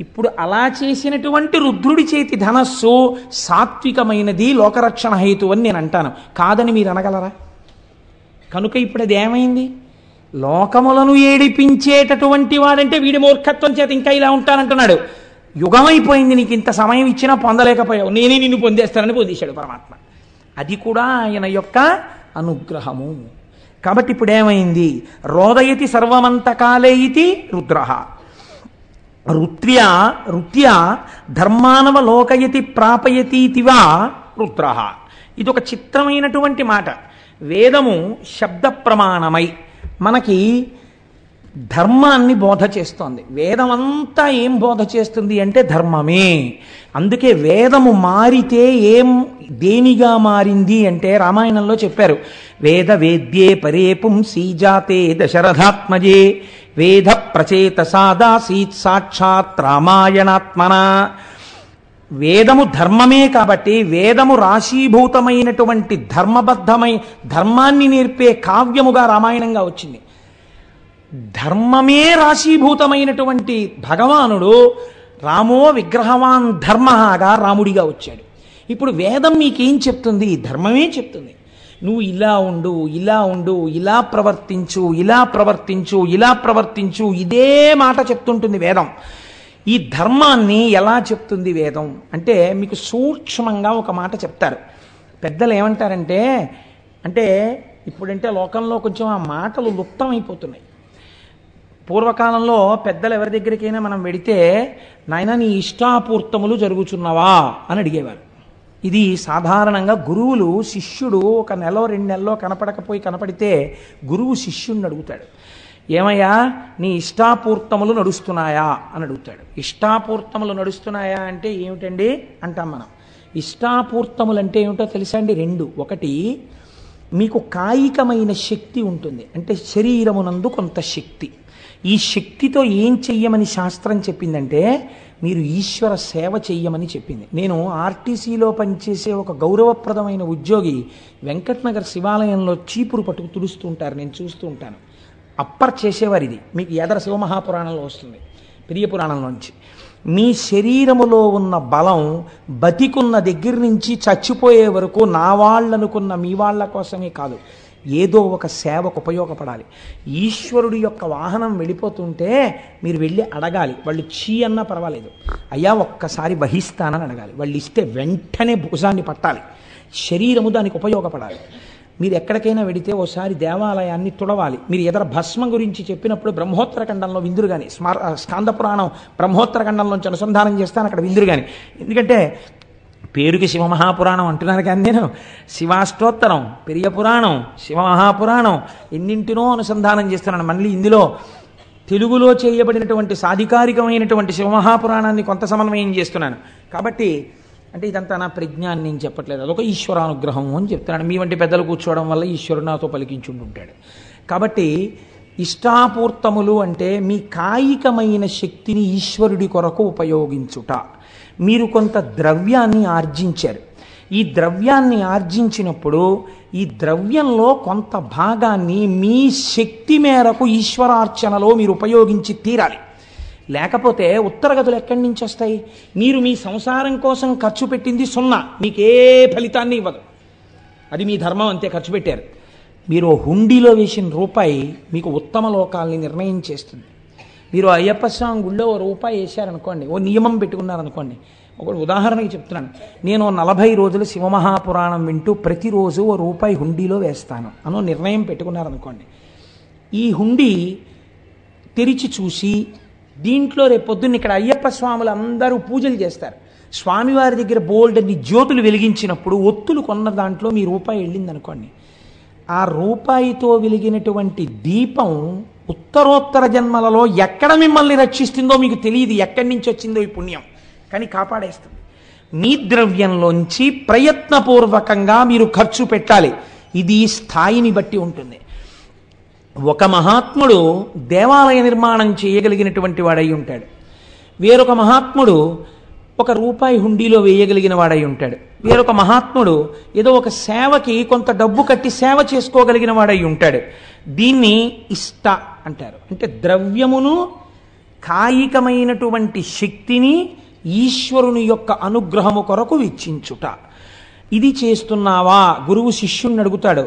ఇప్పుడు అలా చేసినటువంటి రుద్రుడి చేతి ధనస్సు సాత్వికమైనది, లోకరక్షణ హేతు అని నేను అంటాను. కాదని మీరు అనగలరా? కనుక ఇప్పుడు అది ఏమైంది? లోకములను ఏడిపించేటటువంటి వాడంటే వీడి మూర్ఖత్వం చేత ఇంకా ఇలా ఉంటానంటున్నాడు. యుగమైపోయింది, నీకు ఇంత సమయం ఇచ్చినా పొందలేకపోయావు, నేనే నిన్ను పొందేస్తానని పొందేశాడు పరమాత్మ. అది కూడా ఆయన యొక్క అనుగ్రహము. కాబట్టి ఇప్పుడు ఏమైంది? రోదయతి సర్వమంతకాలే ఇతి రుద్రః రుత్యా ధర్మానవ లోకయతి ప్రాపయతీతివా రుద్రః. ఇది ఒక చిత్రమైనటువంటి మాట. వేదము శబ్ద ప్రమాణమై మనకి ధర్మాన్ని బోధ చేస్తోంది. వేదమంతా ఏం బోధ చేస్తుంది అంటే ధర్మమే. అందుకే వేదము మారితే దేనిగా మారింది అంటే రామాయణంలో చెప్పారు, వేద వేద్యే పరే పుంసి జాతే దశరథాత్మజే వేద ప్రచేత సాదాసీత్ సాక్షాత్ రామాయణాత్మన. వేదము ధర్మమే కాబట్టి వేదము రాశీభూతమైనటువంటి ధర్మాన్ని నేర్పే కావ్యముగా రామాయణంగా వచ్చింది. ధర్మమే రాశీభూతమైనటువంటి భగవానుడు రామో విగ్రహవాన్ ధర్మగా రాముడిగా వచ్చాడు. ఇప్పుడు వేదం మీకేం చెప్తుంది? ధర్మమే చెప్తుంది. నువ్వు ఇలా ఉండు, ఇలా ఉండు, ఇలా ప్రవర్తించు, ఇలా ప్రవర్తించు, ఇలా ప్రవర్తించు, ఇదే మాట చెప్తుంటుంది వేదం. ఈ ధర్మాన్ని ఎలా చెప్తుంది వేదం అంటే మీకు సూక్ష్మంగా ఒక మాట చెప్తారు. పెద్దలు ఏమంటారంటే, అంటే ఇప్పుడంటే లోకంలో కొంచెం ఆ మాటలు లుప్తమైపోతున్నాయి. పూర్వకాలంలో పెద్దలు ఎవరి దగ్గరికైనా మనం వెడితే, నాయన నీ ఇష్టాపూర్తములు జరుగుచున్నవా అని అడిగేవారు. ఇది సాధారణంగా గురువులు శిష్యుడు ఒక నెల 2 నెలల్లో కనపడితే గురువు శిష్యుడిని అడుగుతాడు, ఏమయ్యా నీ ఇష్టాపూర్తములు నడుస్తున్నాయా అని అడుగుతాడు. ఇష్టాపూర్తములు నడుస్తున్నాయా అంటే ఏమిటండి అంటాం మనం. ఇష్టాపూర్తములు అంటే ఏమిటో తెలుసా అండి? 2. ఒకటి, మీకు కాయికమైన శక్తి ఉంటుంది, అంటే శరీరమునందు కొంత శక్తి. ఈ శక్తితో ఏం చెయ్యమని శాస్త్రం చెప్పిందంటే మీరు ఈశ్వర సేవ చెయ్యమని చెప్పింది. నేను ఆర్టీసీలో పనిచేసే ఒక గౌరవప్రదమైన ఉద్యోగి వెంకటనగర్ శివాలయంలో చీపురు పట్టుకు తుడుస్తూ ఉంటారు, నేను చూస్తూ ఉంటాను. అప్పర్ చేసేవారు. ఇది మీకు ఎదర శివమహాపురాణంలో వస్తుంది, పెరియ పురాణంలోంచి. మీ శరీరములో ఉన్న బలం బతికున్న దగ్గర నుంచి చచ్చిపోయే వరకు నా వాళ్ళనుకున్న మీ వాళ్ళ కోసమే కాదు, ఏదో ఒక సేవకు ఉపయోగపడాలి. ఈశ్వరుడి యొక్క వాహనం వెళ్ళిపోతుంటే మీరు వెళ్ళి అడగాలి. వాళ్ళు చీ అన్నా పర్వాలేదు, అయ్యా ఒక్కసారి వహిస్తానని అడగాలి. వాళ్ళు ఇస్తే వెంటనే భుజాన్ని పట్టాలి. శరీరము దానికి ఉపయోగపడాలి. మీరు ఎక్కడికైనా వెడితే ఓసారి దేవాలయాన్ని తుడవాలి. మీరు ఎదర భస్మం గురించి చెప్పినప్పుడు బ్రహ్మోత్తరఖండంలో విందురు కానీ, స్కాంద పురాణం బ్రహ్మోత్తరఖండంలోంచి అనుసంధానం చేస్తాను, అక్కడ విందురు కానీ. ఎందుకంటే పేరుకి శివమహాపురాణం అంటున్నారు కానీ నేను శివాష్టోత్తరం, పెరియ పురాణం, శివమహాపురాణం ఎన్నింటినో అనుసంధానం చేస్తున్నాను. మళ్ళీ ఇందులో తెలుగులో చేయబడినటువంటి సాధికారికమైనటువంటి శివమహాపురాణాన్ని కొంత సమన్వయం చేస్తున్నాను. కాబట్టి అంటే ఇదంతా నా ప్రజ్ఞాన్ని నేను చెప్పట్లేదు, అదొక ఈశ్వరానుగ్రహం అని చెప్తున్నాను. మీ వంటి పెద్దలు కూర్చోవడం వల్ల ఈశ్వరుడు నాతో పలికించుంటుంటాడు. కాబట్టి ఇష్టాపూర్తములు అంటే మీ కాయికమైన శక్తిని ఈశ్వరుడి కొరకు ఉపయోగించుట. మీరు కొంత ద్రవ్యాన్ని ఆర్జించారు. ఈ ద్రవ్యాన్ని ఆర్జించినప్పుడు ఈ ద్రవ్యంలో కొంత భాగాన్ని మీ శక్తి మేరకు ఈశ్వరార్చనలో మీరు ఉపయోగించి తీరాలి. లేకపోతే ఉత్తరగతులు ఎక్కడి నుంచి వస్తాయి? మీరు మీ సంసారం కోసం ఖర్చు పెట్టింది 0, మీకే ఫలితాన్ని ఇవ్వదు. అది మీ ధర్మం, అంతే. ఖర్చు పెట్టారు. మీరు హుండీలో వేసిన రూపాయి మీకు ఉత్తమ లోకాలని నిర్ణయం చేస్తుంది. మీరు అయ్యప్ప స్వామి గుళ్ళో ₹1 వేశారనుకోండి, ఓ నియమం పెట్టుకున్నారనుకోండి. ఒక ఉదాహరణకి చెప్తున్నాను, నేను 40 రోజులు శివమహాపురాణం వింటూ ప్రతిరోజు ₹1 హుండీలో వేస్తాను అనో నిర్ణయం పెట్టుకున్నారనుకోండి. ఈ హుండీ తెరిచి చూసి దీంట్లో రేపొద్దున్న ఇక్కడ అయ్యప్ప స్వాములు అందరూ పూజలు చేస్తారు. స్వామివారి దగ్గర బోల్డన్ని జ్యోతులు వెలిగించినప్పుడు ఒత్తులు కొన్న దాంట్లో మీ ₹1 వెళ్ళిందనుకోండి. ఆ ₹1తో వెలిగినటువంటి దీపం ఉత్తరోత్తర జన్మలలో ఎక్కడ మిమ్మల్ని రక్షిస్తుందో మీకు తెలియదు, ఎక్కడి నుంచి వచ్చిందో ఈ పుణ్యం, కానీ కాపాడేస్తుంది. మీ ద్రవ్యంలోంచి ప్రయత్నపూర్వకంగా మీరు ఖర్చు పెట్టాలి. ఇది స్థాయిని బట్టి ఉంటుంది. ఒక మహాత్ముడు దేవాలయ నిర్మాణం చేయగలిగినటువంటి వాడై ఉంటాడు, వేరొక మహాత్ముడు ₹1 హుండీలో వేయగలిగిన వాడై ఉంటాడు, వేరొక మహాత్ముడు ఏదో ఒక సేవకి కొంత డబ్బు కట్టి సేవ చేసుకోగలిగిన వాడై ఉంటాడు. దీన్ని ఇష్ట అంటారు. అంటే ద్రవ్యమును, కాయికమైనటువంటి శక్తిని ఈశ్వరుని యొక్క అనుగ్రహము కొరకు వెచ్చించుట. ఇది చేస్తున్నావా? గురువు శిష్యుణ్ణి అడుగుతాడు,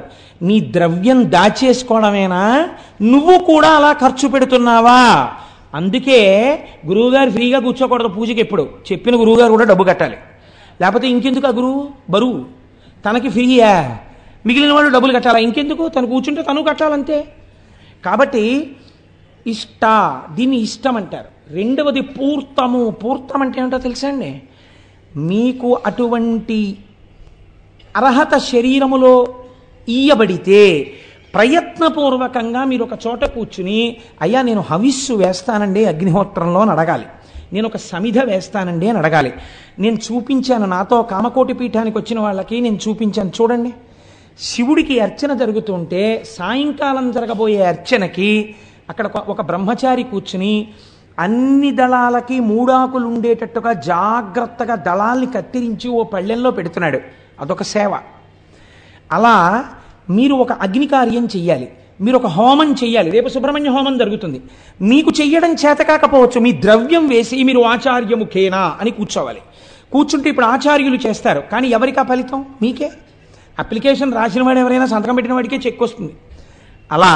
నీ ద్రవ్యం దాచేసుకోవడమేనా, నువ్వు కూడా అలా ఖర్చు పెడుతున్నావా? అందుకే గురువుగారు ఫ్రీగా కూర్చోకూడదు పూజకి. ఎప్పుడు చెప్పిన గురువుగారు కూడా డబ్బు కట్టాలి, లేకపోతే ఇంకెందుకు ఆ గురువు బరువు? తనకి ఫ్రీయా, మిగిలిన వాళ్ళు డబ్బులు కట్టాలా? ఇంకెందుకు? తను కూర్చుంటే తను కట్టాలంతే. కాబట్టి ఇష్ట, దీన్ని ఇష్టం అంటారు. రెండవది పూర్తము. పూర్తం అంటే ఏమిటో తెలుసా అండి? మీకు అటువంటి అర్హత శరీరములో ఈయబడితే ప్రయత్నపూర్వకంగా మీరు ఒక చోట కూర్చుని, అయ్యా నేను హవిస్సు వేస్తానండి అగ్నిహోత్రంలో అని అడగాలి, నేను ఒక సమిధ వేస్తానండి అని అడగాలి. నేను చూపించాను, నాతో కామకోటి పీఠానికి వచ్చిన వాళ్ళకి నేను చూపించాను, చూడండి శివుడికి అర్చన జరుగుతుంటే సాయంకాలం జరగబోయే అర్చనకి అక్కడ ఒక బ్రహ్మచారి కూర్చుని అన్ని దళాలకి మూడాకులు ఉండేటట్టుగా జాగ్రత్తగా దళాల్ని కత్తిరించి ఓ పళ్ళెంలో పెడుతున్నాడు. అదొక సేవ. అలా మీరు ఒక అగ్ని కార్యం చెయ్యాలి, మీరు ఒక హోమం చెయ్యాలి. రేపు సుబ్రహ్మణ్య హోమం జరుగుతుంది. మీకు చెయ్యడం చేత కాకపోవచ్చు, మీ ద్రవ్యం వేసి మీరు ఆచార్యముఖేనా అని కూర్చోవాలి. కూర్చుంటే ఇప్పుడు ఆచార్యులు చేస్తారు, కానీ ఎవరికి ఆ ఫలితం? మీకే. అప్లికేషన్ రాసిన వాడు ఎవరైనా సంతకం పెట్టిన వాడికే చెక్ వస్తుంది. అలా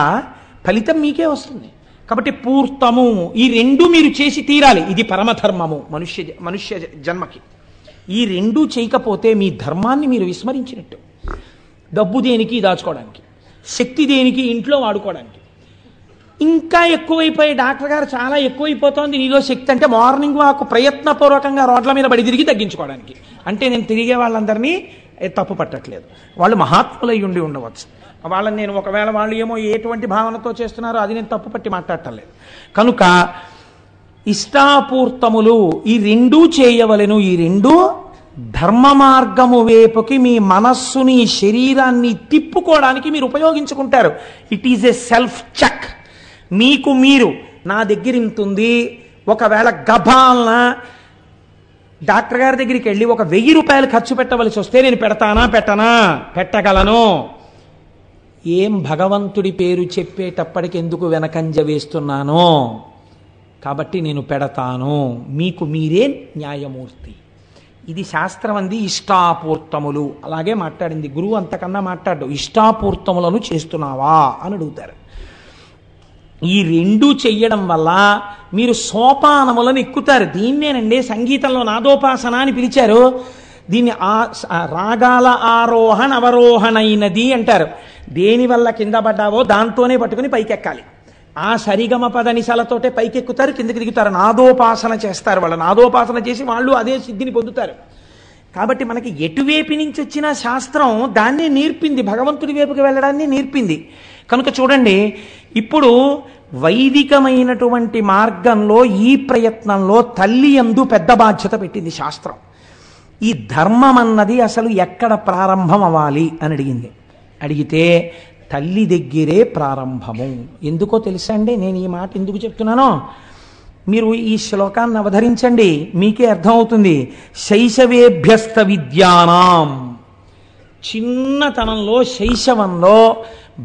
ఫలితం మీకే వస్తుంది. కాబట్టి పూర్తము ఈ రెండు మీరు చేసి తీరాలి. ఇది పరమధర్మము మనుష్య జన్మకి. ఈ రెండూ చేయకపోతే మీ ధర్మాన్ని మీరు విస్మరించినట్టు. డబ్బు దేనికి? దాచుకోవడానికి. శక్తి దేనికి? ఇంట్లో వాడుకోవడానికి. ఇంకా ఎక్కువైపోయి డాక్టర్ గారు చాలా ఎక్కువైపోతుంది నీలో శక్తి అంటే మార్నింగ్ వాక్ ప్రయత్నపూర్వకంగా రోడ్ల మీద బడి తిరిగి తగ్గించుకోవడానికి. అంటే నేను తిరిగే వాళ్ళందరినీ తప్పు పట్టట్లేదు, వాళ్ళు మహాత్ములై ఉండి ఉండవచ్చు. వాళ్ళని నేను ఒకవేళ వాళ్ళు ఏమో ఎటువంటి భావనతో చేస్తున్నారో అది నేను తప్పు పట్టి మాట్లాడటం లేదు. కనుక ఇష్టాపూర్తములు ఈ రెండూ చేయవలెను. ఈ రెండూ ధర్మ మార్గము వైపుకి మీ మనస్సుని శరీరాన్ని తిప్పుకోవడానికి మీరు ఉపయోగించుకుంటారు. It is a self check. మీకు మీరు నా దగ్గర ఇంతుంది, ఒకవేళ గభాలన డాక్టర్ గారి దగ్గరికి వెళ్ళి ఒక 1000 రూపాయలు ఖర్చు పెట్టవలసి వస్తే నేను పెడతానా పెట్టనా? పెట్టగలను. ఏం భగవంతుడి పేరు చెప్పేటప్పటికి ఎందుకు వెనకంజ వేస్తున్నానో కాబట్టి నేను పెడతాను. మీకు మీరే న్యాయమూర్తి. ఇది శాస్త్రం అంది ఇష్టాపూర్తములు. అలాగే మాట్లాడింది గురువు. అంతకన్నా మాట్లాడు. ఇష్టాపూర్తములను చేస్తున్నావా అని అడుగుతారు. ఈ రెండు చెయ్యడం వల్ల మీరు సోపానములను ఎక్కుతారు. దీన్నేనండి సంగీతంలో నాదోపాసన అని పిలిచారు. దీన్ని రాగాల ఆరోహణ అవరోహణైనది అంటారు. దేనివల్ల కింద పడ్డావో దాంతోనే పట్టుకుని పైకెక్కాలి. ఆ సరిగమ పదనిసలతోటే పైకెక్కుతారు, కిందకి దిగుతారు. నాదోపాసన చేస్తారు. వాళ్ళు నాదోపాసన చేసి వాళ్ళు అదే సిద్ధిని పొందుతారు. కాబట్టి మనకి ఎటువైపు నుంచి వచ్చిన శాస్త్రం దాన్నే నేర్పింది, భగవంతుడి వైపుకి వెళ్ళడాన్ని నేర్పింది. కనుక చూడండి, ఇప్పుడు వైదికమైనటువంటి మార్గంలో ఈ ప్రయత్నంలో తల్లి యందు పెద్ద బాధ్యత పెట్టింది శాస్త్రం. ఈ ధర్మం అన్నది అసలు ఎక్కడ ప్రారంభం అవ్వాలి అని అడిగింది. అడిగితే తల్లి దగ్గరే ప్రారంభము. ఎందుకో తెలుసా అండి? నేను ఈ మాట ఎందుకు చెప్తున్నానో మీరు ఈ శ్లోకాన్ని అవధరించండి, మీకే అర్థమవుతుంది. శైశవేభ్యస్త విద్యానాం. చిన్నతనంలో శైశవంలో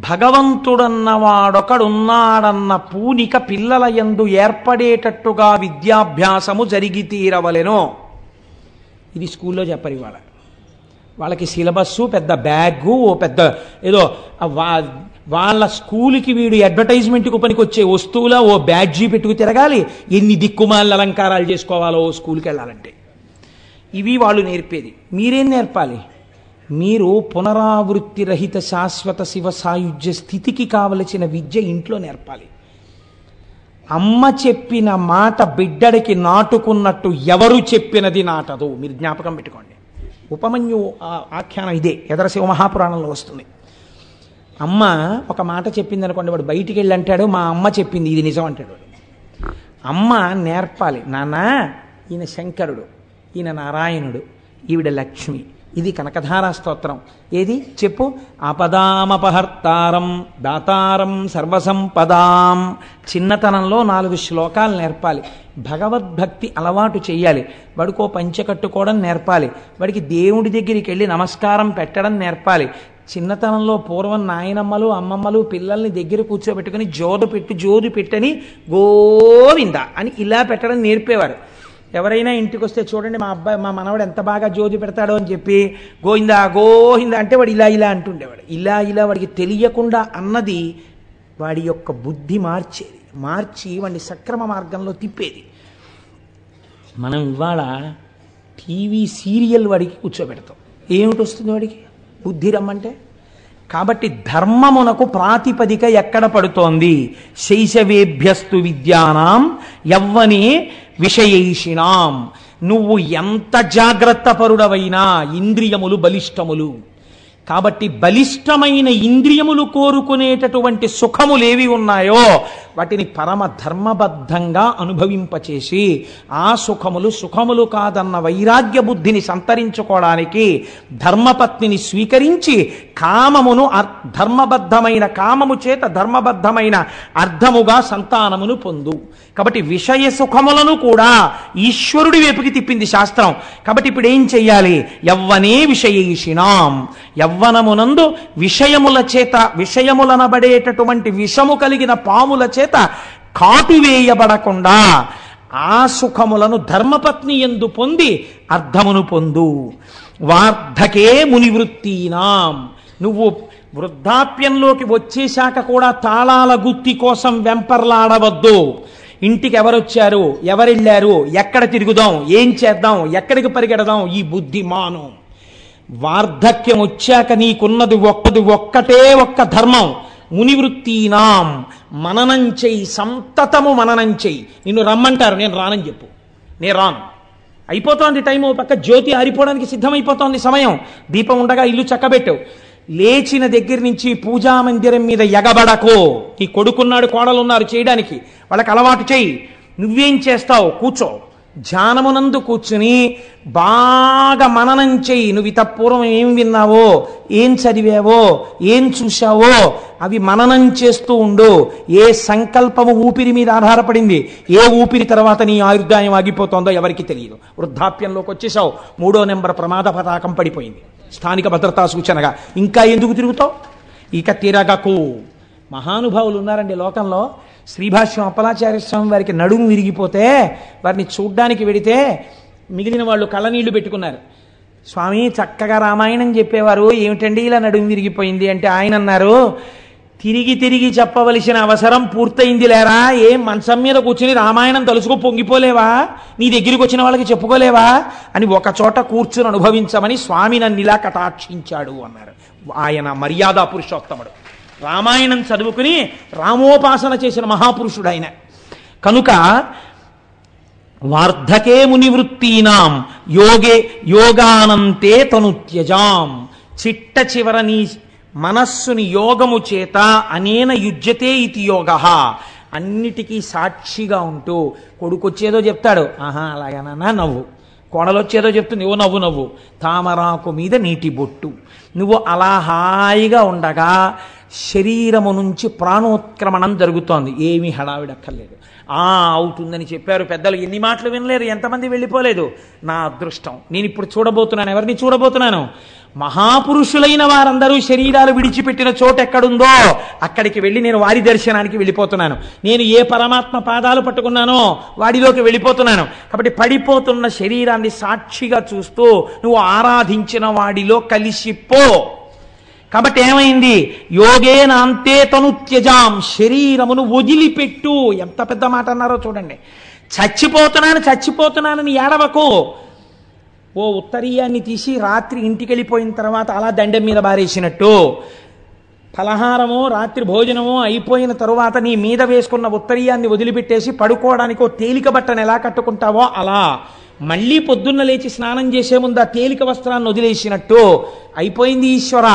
భగవంతుడన్నవాడొకడున్నాడన్న పూనిక పిల్లల యందు ఏర్పడేటట్టుగా విద్యాభ్యాసము జరిగి తీరవలెను. ఇది స్కూల్లో చెప్పరు ఇవాళ. వాళ్ళకి సిలబస్సు, పెద్ద బ్యాగు, ఓ పెద్ద ఏదో వాళ్ళ స్కూల్కి వీడు అడ్వర్టైజ్మెంట్కు పనికొచ్చే వస్తువుల ఓ బ్యాడ్జీ పెట్టుకు తిరగాలి. ఎన్ని దిక్కుమాల అలంకారాలు చేసుకోవాలో ఓ స్కూల్కి వెళ్ళాలంటే. ఇవి వాళ్ళు నేర్పేది. మీరేం నేర్పాలి? మీరు పునరావృత్తి రహిత శాశ్వత శివ సాయుధ్య స్థితికి కావలసిన విద్య ఇంట్లో నేర్పాలి. అమ్మ చెప్పిన మాట బిడ్డడికి నాటుకున్నట్టు ఎవరు చెప్పినది నాటదు. మీరు జ్ఞాపకం పెట్టుకోండి. ఉపమన్యు ఆఖ్యానం ఇదే, ఎదర శివ మహాపురాణంలో వస్తుంది. అమ్మ ఒక మాట చెప్పింది అనుకోండి, వాడు బయటికి వెళ్ళి అంటాడు మా అమ్మ చెప్పింది ఇది నిజం అంటాడు. అమ్మ నేర్పాలి. నాన్న ఈయన శంకరుడు, ఈయన నారాయణుడు, ఈవిడ లక్ష్మి, ఇది కనకధారా స్తోత్రం. ఏది చెప్పు? ఆపదామపహర్తారం దాతారం సర్వసంపదాం. చిన్నతనంలో 4 శ్లోకాలు నేర్పాలి. భగవద్భక్తి అలవాటు చెయ్యాలి. వాడికో పంచె కట్టుకోవడం నేర్పాలి. వాడికి దేవుడి దగ్గరికి వెళ్ళి నమస్కారం పెట్టడం నేర్పాలి. చిన్నతనంలో పూర్వం నాయనమ్మలు అమ్మమ్మలు పిల్లల్ని దగ్గర కూర్చోబెట్టుకుని జోదు పెట్టని గోవింద అని ఇలా పెట్టడం నేర్పేవారు. ఎవరైనా ఇంటికి వస్తే చూడండి మా మనవాడు ఎంత బాగా జోది పెడతాడో అని చెప్పి గోవిందా గోవిందా అంటే వాడు ఇలా అంటుండేవాడు. ఇలా వాడికి తెలియకుండా అన్నది వాడి యొక్క బుద్ధి మార్చి వాడిని సక్రమ మార్గంలో తిప్పేది. మనం ఇవాళ టీవీ సీరియల్ వాడికి కూర్చోబెడతాం. ఏమిటి వస్తుంది వాడికి బుద్ధి రమ్మంటే? కాబట్టి ధర్మమునకు ప్రాతిపదిక ఎక్కడ పడుతోంది? శైశవేభ్యస్తు విద్యానాం యవ్వనే విషయైషిణాం. నువ్వు ఎంత జాగ్రత్త పరుడవైనా ఇంద్రియములు బలిష్టములు. కాబట్టి బలిష్టమైన ఇంద్రియములు కోరుకునేటటువంటి సుఖములేవి ఉన్నాయో వాటిని పరమ ధర్మబద్ధంగా అనుభవింపచేసి ఆ సుఖములు కాదన్న వైరాగ్య బుద్ధిని సంతరించుకోవడానికి ధర్మపత్నిని స్వీకరించి కామమును ధర్మబద్ధమైన కామము చేత ధర్మబద్ధమైన అర్థముగా సంతానమును పొందు. కాబట్టి విషయ సుఖములను కూడా ఈశ్వరుడి వైపుకి తిప్పింది శాస్త్రం. కాబట్టి ఇప్పుడు ఏం చెయ్యాలి? యవ్వనే విషయేషిణాం, యవ్వనమునందు విషయముల చేత విషయములనబడేటటువంటి విషము కలిగిన పాముల చేత కాటువేయబడకుండా ఆ సుఖములను ధర్మపత్ని యందు పొంది అర్థమును పొందు. వార్ధకే మునివృత్తీనాం, నువ్వు వృద్ధాప్యంలోకి వచ్చేశాక కూడా తాళాల గుత్తి కోసం వెంపర్లాడవద్దు. ఇంటికి ఎవరొచ్చారు, ఎవరెళ్ళారు, ఎక్కడ తిరుగుదాం, ఏం చేద్దాం, ఎక్కడికి పరిగెడదాం, ఈ బుద్ధి మాను. వార్ధక్యం వచ్చాక నీకున్నది ఒక్కటే ఒక్క ధర్మం. మునివృత్తీనాం, మననం చెయ్యి, సంతతము మననం చెయ్యి. నిన్ను రమ్మంటారు, నేను రానని చెప్పు, నేను రాను. అయిపోతోంది టైం, ఓ పక్క జ్యోతి ఆరిపోవడానికి సిద్ధమైపోతోంది సమయం. దీపం ఉండగా ఇల్లు చక్కబెట్టావు. లేచిన దగ్గర నుంచి పూజా మందిరం మీద ఎగబడకో. నీ కొడుకున్నాడు, కోడలున్నారు చేయడానికి, వాళ్ళకి అలవాటు చెయ్యి. నువ్వేం చేస్తావు? కూర్చో, ధ్యానమునందు కూర్చుని బాగా మననం చెయ్యి. నువ్వు ఇతపూర్వం ఏం విన్నావో, ఏం చదివావో, ఏం చూశావో అవి మననం చేస్తూ ఉండు. ఏ సంకల్పము ఊపిరి మీద ఆధారపడింది, ఏ ఊపిరి తర్వాత నీ ఆయుర్దాయం ఆగిపోతుందో ఎవరికి తెలియదు. వృద్ధాప్యంలోకి వచ్చేసావు, 3వ నెంబర్ ప్రమాద పతాకం పడిపోయింది, స్థానిక భద్రతా సూచనగా. ఇంకా ఎందుకు తిరుగుతావు? ఇక తిరగకు. మహానుభావులు ఉన్నారండి లోకంలో. శ్రీభాష్యం అప్పలాచార్య స్వామి వారికి నడుము విరిగిపోతే వారిని చూడ్డానికి వెడితే మిగిలిన వాళ్ళు కళ్ళనీళ్లు పెట్టుకున్నారు. స్వామి చక్కగా రామాయణం చెప్పేవారు, ఏమిటండి ఇలా నడుము విరిగిపోయింది అంటే ఆయన అన్నారు, తిరిగి చెప్పవలసిన అవసరం పూర్తయింది లేరా? ఏం మంచం మీద కూర్చుని రామాయణం తలుచుకో పొంగిపోలేవా? నీ దగ్గరికి వచ్చిన వాళ్ళకి చెప్పుకోలేవా అని ఒక చోట కూర్చుని అనుభవించమని స్వామి నన్ను ఇలా కటాక్షించాడు అన్నారు. ఆయన మర్యాదా పురుషోత్తముడు, రామాయణం చదువుకుని రామోపాసన చేసిన మహాపురుషుడు ఆయన. కనుక వార్ధకే మునివృత్తీనాం యోగానంతే తను త్యజాం, చిట్ట చివర నీ మనస్సుని యోగము చేత అనేన యుజ్యతే ఇతి యోగ, అన్నిటికీ సాక్షిగా ఉంటూ కొడుకొచ్చేదో చెప్తాడు, ఆహా అలాగేనా నవ్వు, కోడలొచ్చేదో చెప్తుంది, ఓ నవ్వు, తామరాకు మీద నీటి బొట్టు. నువ్వు అలా హాయిగా ఉండగా శరీరము నుంచి ప్రాణోత్క్రమణం జరుగుతోంది, ఏమీ హడావిడక్కర్లేదు. అవుతుందని చెప్పారు పెద్దలు, ఎన్ని మాటలు వినలేరు, ఎంతమంది వెళ్ళిపోలేదు. నా అదృష్టం, నేను ఇప్పుడు చూడబోతున్నాను. ఎవరిని చూడబోతున్నాను? మహాపురుషులైన వారందరూ శరీరాలు విడిచిపెట్టిన చోటు ఎక్కడుందో అక్కడికి వెళ్ళి నేను వారి దర్శనానికి వెళ్ళిపోతున్నాను. నేను ఏ పరమాత్మ పాదాలు పట్టుకున్నానో వాడిలోకి వెళ్ళిపోతున్నాను. కాబట్టి పడిపోతున్న శరీరాన్ని సాక్షిగా చూస్తూ నువ్వు ఆరాధించిన వాడిలో కలిసిపో. కాబట్టి ఏమైంది? యోగేనాంతే తను త్యజాం, శరీరమును వదిలిపెట్టు. ఎంత పెద్ద మాట అన్నారో చూడండి. చచ్చిపోతున్నానని ఏడవకు. ఓ ఉత్తరీయాన్ని తీసి రాత్రి ఇంటికి వెళ్ళిపోయిన తర్వాత అలా దండెం మీద బారేసినట్టు, ఫలహారమో రాత్రి భోజనమో అయిపోయిన తరువాత నీ మీద వేసుకున్న ఉత్తరీయాన్ని వదిలిపెట్టేసి పడుకోవడానికి ఓ తేలిక బట్టను ఎలా కట్టుకుంటావో అలా మళ్ళీ పొద్దున్న లేచి స్నానం చేసే ముందు ఆ తేలిక వస్త్రాన్ని వదిలేసినట్టు అయిపోయింది. ఈశ్వర,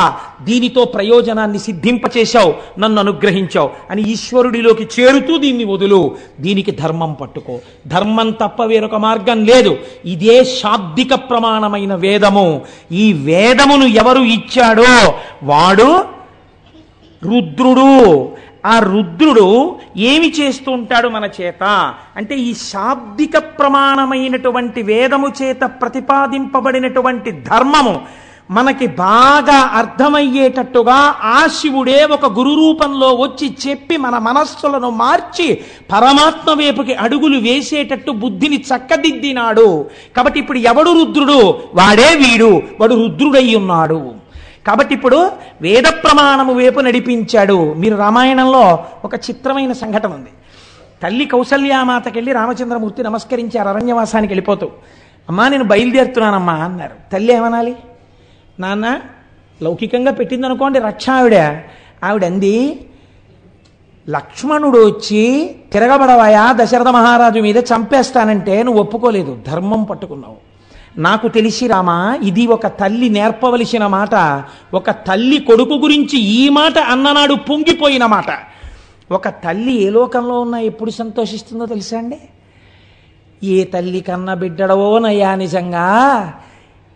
దీనితో ప్రయోజనాన్ని సిద్ధింపచేశావు, నన్ను అనుగ్రహించావు అని ఈశ్వరుడిలోకి చేరుతూ దీన్ని వదులు. దీనికి ధర్మం పట్టుకో. ధర్మం తప్ప వేరొక మార్గం లేదు. ఇదే శాబ్దిక ప్రమాణమైన వేదము. ఈ వేదమును ఎవరు ఇచ్చాడో వాడు రుద్రుడు. ఆ రుద్రుడు ఏమి చేస్తూ ఉంటాడు మన చేత అంటే, ఈ శాబ్దిక ప్రమాణమైనటువంటి వేదము చేత ప్రతిపాదింపబడినటువంటి ధర్మము మనకి బాగా అర్థమయ్యేటట్టుగా ఆ శివుడే ఒక గురు రూపంలో వచ్చి చెప్పి మన మనస్సులను మార్చి పరమాత్మ వైపుకి అడుగులు వేసేటట్టు బుద్ధిని చక్కదిద్దినాడు. కాబట్టి ఇప్పుడు ఎవడు రుద్రుడు? వాడే వీడు. వాడు రుద్రుడై ఉన్నాడు. కాబట్టి ఇప్పుడు వేద ప్రమాణము వైపు నడిపించాడు. మీరు రామాయణంలో ఒక చిత్రమైన సంఘటన ఉంది. తల్లి కౌసల్యామాతకెళ్ళి రామచంద్రమూర్తి నమస్కరించారు అరణ్యవాసానికి వెళ్ళిపోతూ. అమ్మా నేను బయలుదేరుతున్నానమ్మా అన్నారు. తల్లి ఏమనాలి? నాన్న లౌకికంగా పెట్టిందనుకోండి రక్ష ఆవిడ అంది, లక్ష్మణుడు వచ్చి తిరగబడవాయా దశరథ మహారాజు మీద చంపేస్తానంటే నువ్వు ఒప్పుకోలేదు, ధర్మం పట్టుకున్నావు. నాకు తెలిసి రామా, ఇది ఒక తల్లి నేర్పవలసిన మాట. ఒక తల్లి కొడుకు గురించి ఈ మాట అన్ననాడు పొంగిపోయిన మాట. ఒక తల్లి ఏ లోకంలో ఉన్నా ఎప్పుడు సంతోషిస్తుందో తెలుసా అండి? ఏ తల్లి కన్న బిడ్డడవో నయ్యా, నిజంగా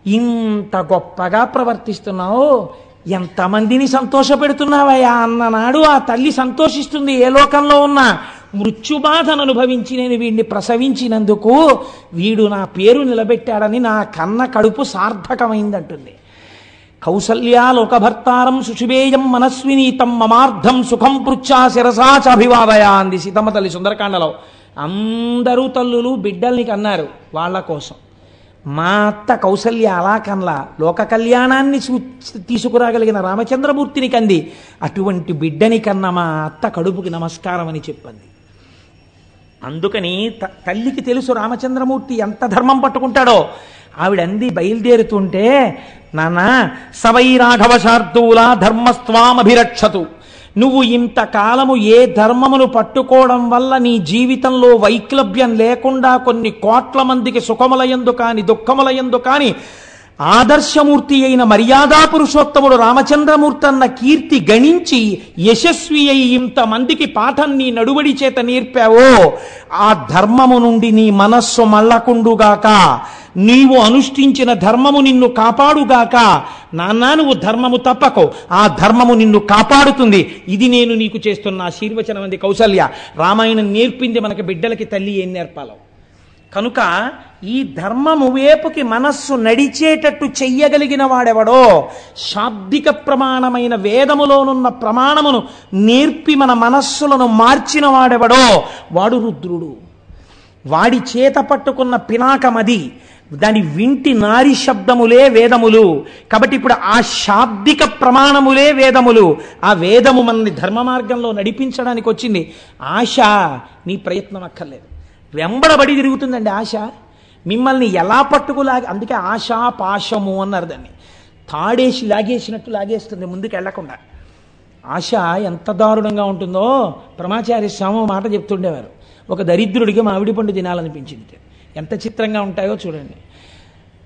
ఇంత గొప్పగా ప్రవర్తిస్తున్నావు, ఎంతమందిని సంతోషపెడుతున్నావయ్యా అన్ననాడు ఆ తల్లి సంతోషిస్తుంది. ఏ లోకంలో ఉన్నా మృత్యుబాధను అనుభవించి నేను వీడిని ప్రసవించినందుకు వీడు నా పేరు నిలబెట్టాడని నా కన్న కడుపు సార్థకమైందంటుంది. కౌసల్యా లోకభర్తారం శుశుభేయం మనస్వినీతం మమార్థం సుఖం పృచ్ఛా శిరసా చాభివాదయా అంది సీతమ్మ తల్లి సుందరకాండలో. అందరూ తల్లులు బిడ్డల్ని కన్నారు వాళ్ళ కోసం. మా అత్త కౌసల్య అలా కన్లా, లోక కళ్యాణాన్ని తీసుకురాగలిగిన రామచంద్రమూర్తిని కంది. అటువంటి బిడ్డని కన్న మా అత్త కడుపుకి నమస్కారం అని చెప్పింది. అందుకని తల్లికి తెలుసు రామచంద్రమూర్తి ఎంత ధర్మం పట్టుకుంటాడో. ఆవిడంది బయలుదేరుతుంటే, నాన్న సవై రాఘవ శార్దూల ధర్మస్వామభిరక్షతు, నువ్వు ఇంతకాలము ఏ ధర్మమును పట్టుకోవడం వల్ల నీ జీవితంలో వైక్లభ్యం లేకుండా కొన్ని కోట్ల మందికి సుఖములయందు కాని దుఃఖములయందు కాని ఆదర్శమూర్తి అయిన మర్యాదా పురుషోత్తముడు రామచంద్రమూర్తి అన్న కీర్తి గణించి యశస్వి అయి ఇంతమందికి పాఠం నీ నడువడి చేత నేర్పావో, ఆ ధర్మము నుండి నీ మనస్సు మళ్ళకుండుగాక, నీవు అనుష్ఠించిన ధర్మము నిన్ను కాపాడుగాక. నాన్నా నువ్వు ధర్మము తప్పకో, ఆ ధర్మము నిన్ను కాపాడుతుంది. ఇది నేను నీకు చేస్తున్న ఆశీర్వచనం అంది కౌసల్య. రామాయణం నేర్పింది మనకి బిడ్డలకి తల్లి ఏం నేర్పాలో. కనుక ఈ ధర్మము వేపుకి మనస్సు నడిచేటట్టు చెయ్యగలిగిన వాడెవడో, శాబ్దిక ప్రమాణమైన వేదములోనున్న ప్రమాణమును నేర్పి మన మనస్సులను మార్చిన వాడెవడో వాడు రుద్రుడు. వాడి చేత పట్టుకున్న పినాకమది, దాని వింటి నారి శబ్దములే వేదములు. కాబట్టి ఇప్పుడు ఆ శాబ్దిక ప్రమాణములే వేదములు. ఆ వేదము మనల్ని ధర్మ మార్గంలో నడిపించడానికి వచ్చింది. ఆశ నీ ప్రయత్నం అక్కర్లేదు, వెంబడబడి తిరుగుతుందండి ఆశ. మిమ్మల్ని ఎలా పట్టుకులాగి, అందుకే ఆశా పాశము అన్నారు దాన్ని. తాడేసి లాగేసినట్టు లాగేస్తుంది ముందుకు వెళ్లకుండా. ఆశ ఎంత దారుణంగా ఉంటుందో ప్రమాచార్య స్వామి మాట చెప్తుండేవారు. ఒక దరిద్రుడికి మామిడి పండు తినాలనిపించింది. ఎంత చిత్రంగా ఉంటాయో చూడండి.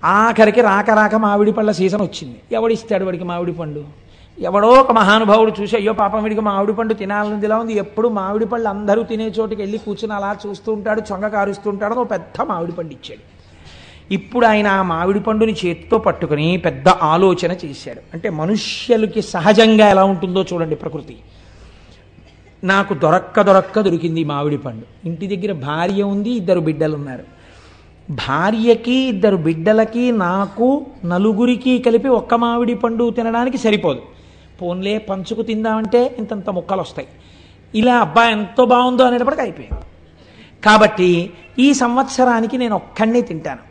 ఆఖరికి రాక రాక మామిడి పళ్ళ సీజన్ వచ్చింది. ఎవడిస్తాడు వాడికి మామిడి పండు? ఎవడో ఒక మహానుభావుడు చూసి, అయ్యో పాపం వీడికి మామిడి పండు తినాలని ఇలా ఉంది, ఎప్పుడు మామిడి పళ్ళు అందరూ తినే చోటుకి వెళ్ళి కూర్చుని అలా చూస్తూ ఉంటాడు, చొంగ కారుస్తూ ఉంటాడు. ఒక పెద్ద మామిడి పండు ఇచ్చాడు. ఇప్పుడు ఆయన ఆ మామిడి పండుని చేతితో పట్టుకుని పెద్ద ఆలోచన చేశాడు. అంటే మనుష్యులకి సహజంగా ఎలా ఉంటుందో చూడండి ప్రకృతి. నాకు దొరక్క దొరికింది మామిడి పండు. ఇంటి దగ్గర భార్య ఉంది, 2 బిడ్డలు ఉన్నారు. భార్యకి 2 బిడ్డలకి నాకు నలుగురికి కలిపి ఒక్క మామిడి పండు తినడానికి సరిపోదు. పోన్లే పంచుకు తిందామంటే ఇంతంత ముక్కలు వస్తాయి. ఇలా అబ్బా ఎంతో బాగుందో అనేటప్పటికి అయిపోయింది. కాబట్టి ఈ సంవత్సరానికి నేను ఒక్కడినే తింటాను.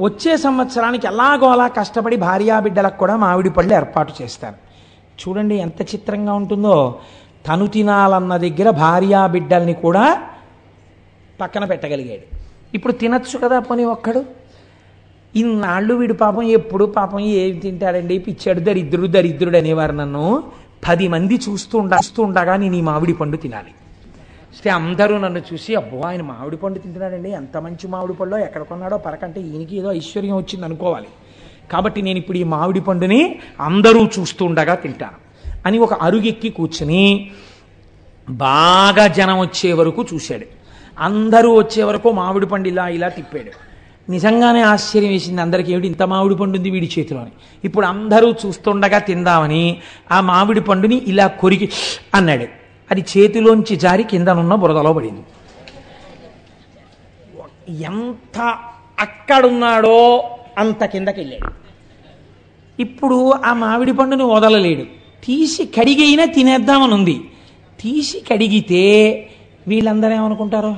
వచ్చే సంవత్సరానికి ఎలాగో అలా కష్టపడి భార్యా బిడ్డలకు కూడా మామిడి పళ్ళు ఏర్పాటు చేస్తాను. చూడండి ఎంత చిత్రంగా ఉంటుందో. తను తినాలన్న దగ్గర భార్యా బిడ్డల్ని కూడా పక్కన పెట్టగలిగాడు. ఇప్పుడు తినచ్చు కదా పోనీ ఒక్కడు. ఇన్నాళ్ళు వీడు పాపం ఎప్పుడు పాపం ఏం తింటాడండి, పిచ్చాడు, దరిద్రుడు అనేవారు నన్ను. 10 మంది చూస్తూ ఉండగా నేను ఈ మామిడి పండు తినాలి. అయితే అందరూ నన్ను చూసి, అబ్బో ఆయన మామిడి పండు తింటున్నాడండి, ఎంత మంచి మామిడి పండు, ఎక్కడ కొన్నాడో పరకంటే ఈయనకి ఏదో ఐశ్వర్యం వచ్చింది అనుకోవాలి. కాబట్టి నేను ఇప్పుడు ఈ మామిడి పండుని అందరూ చూస్తూ ఉండగా తింటాను అని ఒక అరుగెక్కి కూర్చుని బాగా జనం వచ్చే వరకు చూశాడు. అందరూ వచ్చే వరకు మామిడి పండు ఇలా తిప్పాడు. నిజంగానే ఆశ్చర్యం వేసింది అందరికీ, ఏమిటి ఇంత మామిడి పండు ఉంది వీడి చేతిలో అని. ఇప్పుడు అందరూ చూస్తుండగా తిందామని ఆ మామిడి పండుని ఇలా కొరికి అన్నాడు. అది చేతిలోంచి జారి కిందనున్న బురదలో పడింది. ఎంత అక్కడున్నాడో అంత కిందకి వెళ్ళాడు. ఇప్పుడు ఆ మామిడి పండుని వదలలేడు. తీసి కడిగైనా తినేద్దామని ఉంది. తీసి కడిగితే వీళ్ళందరూ ఏమనుకుంటారో,